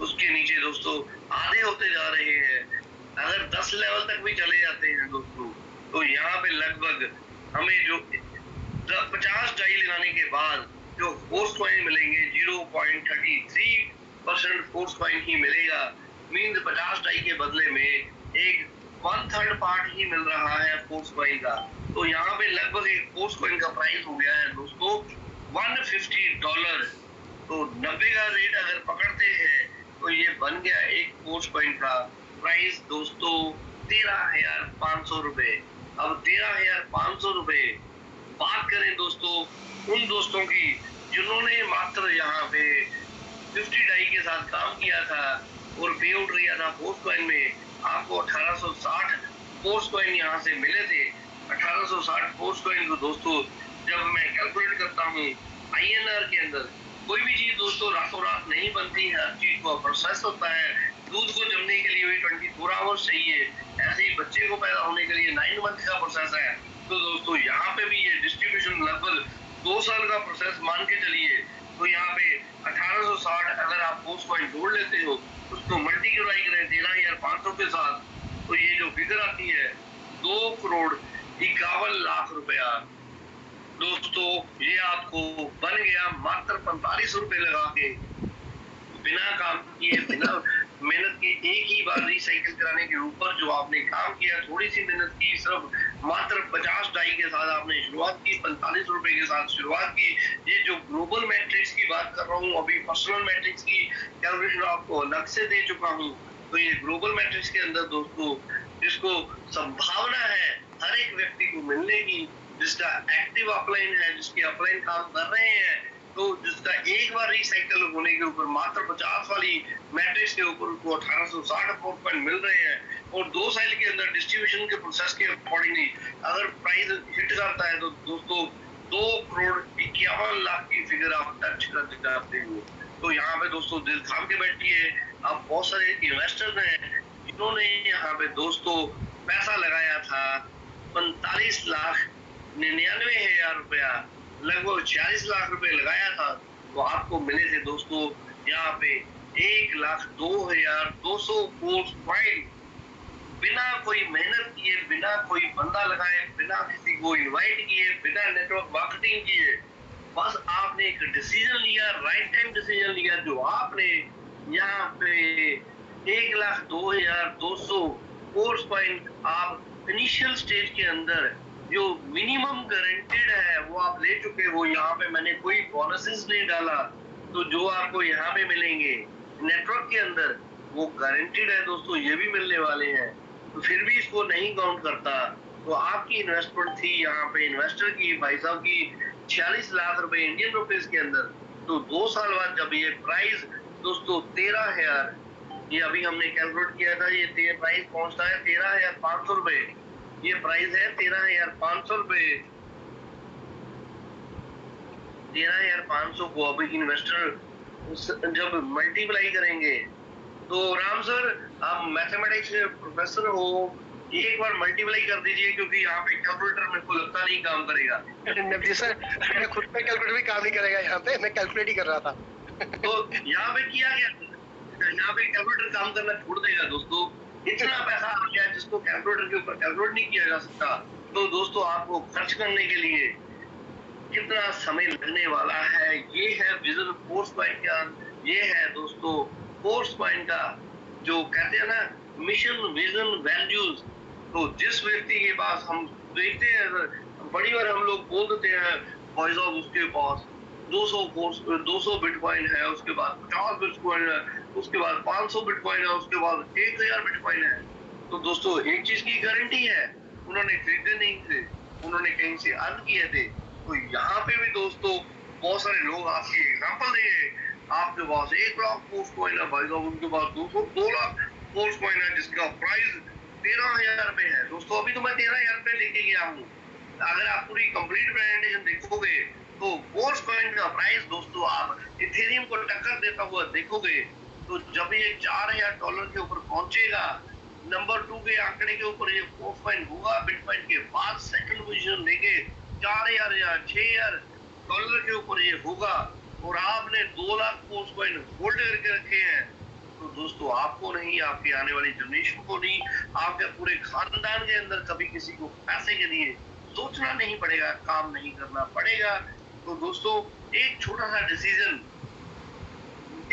उसके नीचे दोस्तों आधे होते जा रहे हैं। अगर 10 लेवल तक भी चले जाते हैं दोस्तों तो यहाँ पे लगभग हमें जो 50 डाई लगाने के बाद जो फोर्स कॉइन मिलेंगे 0.33% फोर्स कॉइन ही मिलेगा। मीन्स 50 डाई के बदले में एक 1/3 पार्ट ही मिल रहा है फोर्स कॉइन का। तो यहाँ पे लगभग एक फोर्स कॉइन का प्राइस हो गया है दोस्तों $150। तो 90 का रेट अगर पकड़ते हैं तो ये बन गया एक फोर्स कॉइन का प्राइस दोस्तों $13,500। अब $13,500 बात करें दोस्तों उन दोस्तों की जिन्होंने मात्र यहाँ पे 50 डाई के साथ काम किया था और पे आउट लिया था फोर्स कॉइन में, आपको 1860 फोर्स कॉइन यहाँ से मिले थे। 1860 फोर्स कॉइन को दोस्तों जब मैं कैलकुलेट करता हूँ INR के अंदर, कोई भी चीज दोस्तों रातों रात नहीं बनती है, हर चीज को प्रोसेस होता है। दूध को जमने के लिए भी 24 आवर्स चाहिए, ऐसे ही बच्चे को पैदा होने के लिए 9 मंथ का प्रोसेस है। तो दोस्तों यहाँ पे भी ये डिस्ट्रीब्यूशन लगभग 2 साल का प्रोसेस मान के चलिए। तो यहाँ पे 1860 अगर आप फोर्स कॉइन जोड़ लेते हो उसको मल्टीप्लाई करें 13,500 के साथ, तो ये जो फिगर आती है 2,51,00,000 रुपया दोस्तों, ये आपको बन गया मात्र 45 रुपए लगा के, बिना काम किए, बिना मेहनत के, एक ही बार रिसाइकिल कराने के ऊपर जो आपने काम किया, थोड़ी सी मेहनत की, सिर्फ मात्र 50 डाई के साथ आपने शुरुआत की, 45 रुपए के साथ शुरुआत की। ये जो ग्लोबल मैट्रिक्स की बात कर रहा हूँ, अभी पर्सनल मैट्रिक्स की कैलकुलेशन आपको अलग से दे चुका हूँ। तो ये ग्लोबल मैट्रिक्स के अंदर दोस्तों जिसको संभावना है हर एक व्यक्ति को मिलने की, जिसका एक्टिव अपलाइन है, जिसके अपलाइन काम कर रहे हैं, तो जिसका एक बार रिसाइकल होने के ऊपर मात्र 50 वाली मैट्रिक्स के ऊपर उसको 1860 फोर्स कॉइन मिल रहे हैं। और 2 साल के अंदर डिस्ट्रीब्यूशन के प्रोसेस के अकॉर्डिंगली अगर प्राइस हिट करता है तो दोस्तों 2,51,00,000 की फिगर आप टच कर जाते हो। तो यहाँ पे दोस्तों दिल थाम के बैठिए। आप बहुत सारे इन्वेस्टर्स हैं जिन्होंने यहाँ पे दोस्तों पैसा लगाया था 45,99,000 रुपया, लगभग 46 लाख रुपए लगाया था, तो आपको मिले थे दोस्तों यहाँ पे 1,02,200 फोर्स कॉइन, बिना कोई मेहनत किए, बिना कोई बंदा लगाए, बिना किसी को इनवाइट किए, बिना नेटवर्क मार्केटिंग किए, बस आपने एक डिसीजन लिया, राइट टाइम डिसीजन लिया, जो आपने यहाँ पे 1,02,200 फोर्स कॉइन आप इनिशियल स्टेज के अंदर जो मिनिमम गारंटेड है वो आप ले चुके हो। यहाँ पे मैंने कोई बोनसेस नहीं डाला, तो जो आपको यहाँ पे मिलेंगे नेटवर्क के अंदर वो गारंटेड है दोस्तों, ये भी मिलने वाले हैं। तो फिर भी इसको नहीं काउंट करता, तो आपकी इन्वेस्टमेंट थी यहाँ पे इन्वेस्टर की, भाई साहब की 46 लाख रुपए इंडियन रुपीज के अंदर। तो 2 साल बाद जब ये प्राइस दोस्तों 13,000, ये अभी हमने कैलकुलेट किया था, ये प्राइस पहुंचता है 13,500 रुपए। ये प्राइस है 13,500 रुपए। 13,500 को अभी इन्वेस्टर जब मल्टीप्लाई करेंगे तो राम सर, आप मैथमेटिक्स के प्रोफेसर हो, एक बार मल्टीप्लाई कर दीजिए, क्योंकि यहाँ पे कैलकुलेटर मेरे को लगता नहीं काम करेगा। नबी सर, मैं खुद पे कैलकुलेटर भी काम नहीं करेगा यहाँ पे, मैं कैलकुलेट ही कर रहा था। तो यहाँ पे किया गया, यहाँ पे कैलकुलेटर काम करना छोड़ देगा दोस्तों। इतना पैसा आ गया जिसको कैलकुलेटर के ऊपर कैलकुलेट नहीं किया जा सकता। तो दोस्तों, आपको खर्च करने के लिए कितना समय लगने वाला है, ये है विजन फोर्स पॉइंट का, ये है दोस्तों फोर्स पॉइंट का जो कहते हैं ना, मिशन विजन वैल्यूज। तो जिस व्यक्ति के पास हम देखते हैं, बड़ी बार हम लोग बोल देते हैं भाई साहब उसके पास 200 बिटकॉइन है, उसके बाद 50 बिटकॉइन है, उसके बाद 500 बिटकॉइन है, उसके बाद 1000 बिटकॉइन है। तो दोस्तों, एक चीज की गारंटी है, उन्होंने खरीदे नहीं थे, उन्होंने कहीं से अर्न किए थे। तो यहाँ पे भी दोस्तों बहुत सारे लोग आपकी एग्जांपल देंगे, आपके पास 1 लाख फोर्स कॉइन है भाई साहब, उनके पास 2 लाख फोर्स कॉइन है, जिसका प्राइस 13,000 रुपए है। दोस्तों, अभी तो मैं 13,000 रुपए लेके गया हूँ। अगर आप पूरी कंप्लीट प्रेजेंटेशन देखोगे तो फोर्स कॉइन का प्राइस दोस्तों आप इथेरियम को टक्कर देता हुआ देखोगे। तो जब ये $4,000 के ऊपर पहुंचेगा, नंबर 2 के आंकड़े के ऊपर ये फोर्स कॉइन होगा, बिटकॉइन के बाद सेकंड पोजीशन लेके 4,000 या $6,000 के ऊपर ये होगा, और आपने 2 लाख फोर्स कॉइन होल्ड करके रखे हैं। तो दोस्तों, आपको नहीं, आपकी आने वाली जनरेशन को नहीं, आपके पूरे खानदान के अंदर कभी किसी को पैसे के लिए सोचना नहीं पड़ेगा, काम नहीं करना पड़ेगा। तो दोस्तों, एक छोटा सा डिसीजन,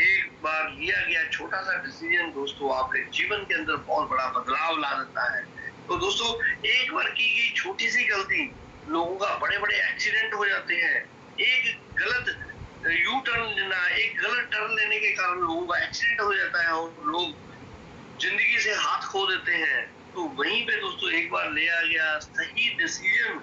एक बार लिया गया छोटा सा डिसीजन दोस्तों आपके जीवन के अंदर बहुत बड़ा बदलाव ला देता है। तो दोस्तों, एक बार की गई छोटी सी गलती, लोगों का बड़े बड़े एक्सीडेंट हो जाते हैं। एक गलत यू टर्न लेना, एक गलत टर्न लेने के कारण लोगों का एक्सीडेंट हो जाता है और लोग जिंदगी से हाथ खो देते हैं। तो वहीं पे दोस्तों, एक बार लिया गया सही डिसीजन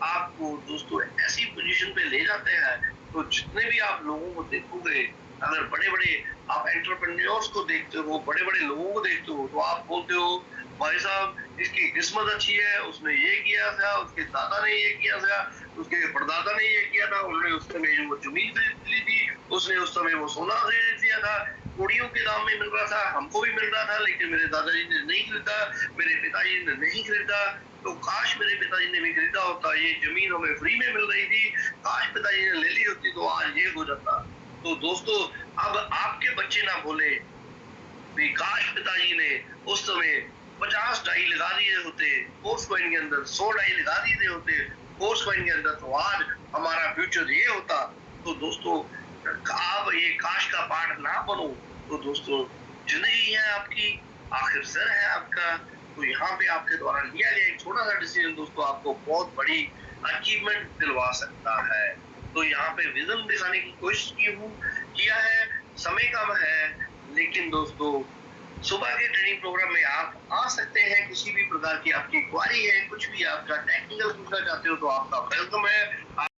आपको दोस्तों ऐसी पोजीशन पे ले जाते हैं। तो जितने भी आप लोगों को देखोगे, अगर बड़े बड़े आप एंटरप्रेन्योर्स को देखते हो, बड़े बड़े लोगों को देखते हो, तो आप बोलते हो भाई साहब इसकी किस्मत अच्छी है, उसने ये किया था, उसके दादा ने ये किया था, उसके परदादा ने ये किया था, उन्होंने उस समय वो जमीन खरीद ली थी, उसने उस समय वो सोना खरीद लिया था, कोड़ियों के दाम में मिल रहा था, हमको भी मिल रहा था, लेकिन मेरे दादाजी ने नहीं खरीदा, मेरे पिताजी ने नहीं खरीदा। तो काश मेरे पिताजी ने भी खरीदा होता, ये जमीन हमें फ्री में मिल रही थी, काश पिताजी ने ले ली होती तो आज ये हो जाता। तो दोस्तों, अब आपके बच्चे ना बोले काश पिताजी ने उस समय 50 डाई लगा दिए होते फोर्स कॉइन के अंदर, 100 डाई लगा दिए होते फोर्स कॉइन के अंदर, तो आज हमारा फ्यूचर ये होता। तो दोस्तों, आप ये काश का पाठ ना बनो। तो दोस्तों, जिंदगी है आपकी, आखिर सर है आपका। तो यहाँ पे आपके द्वारा लिया गया एक छोटा सा डिसीजन दोस्तों आपको बहुत बड़ी अचीवमेंट दिलवा सकता है। तो यहाँ पे विजन दिखाने की कोशिश किया है, समय कम है, लेकिन दोस्तों सुबह के ट्रेनिंग प्रोग्राम में आप आ सकते हैं। किसी भी प्रकार की आपकी क्वारी है, कुछ भी आपका टेक्निकल पूछना चाहते हो तो आपका वेलकम है।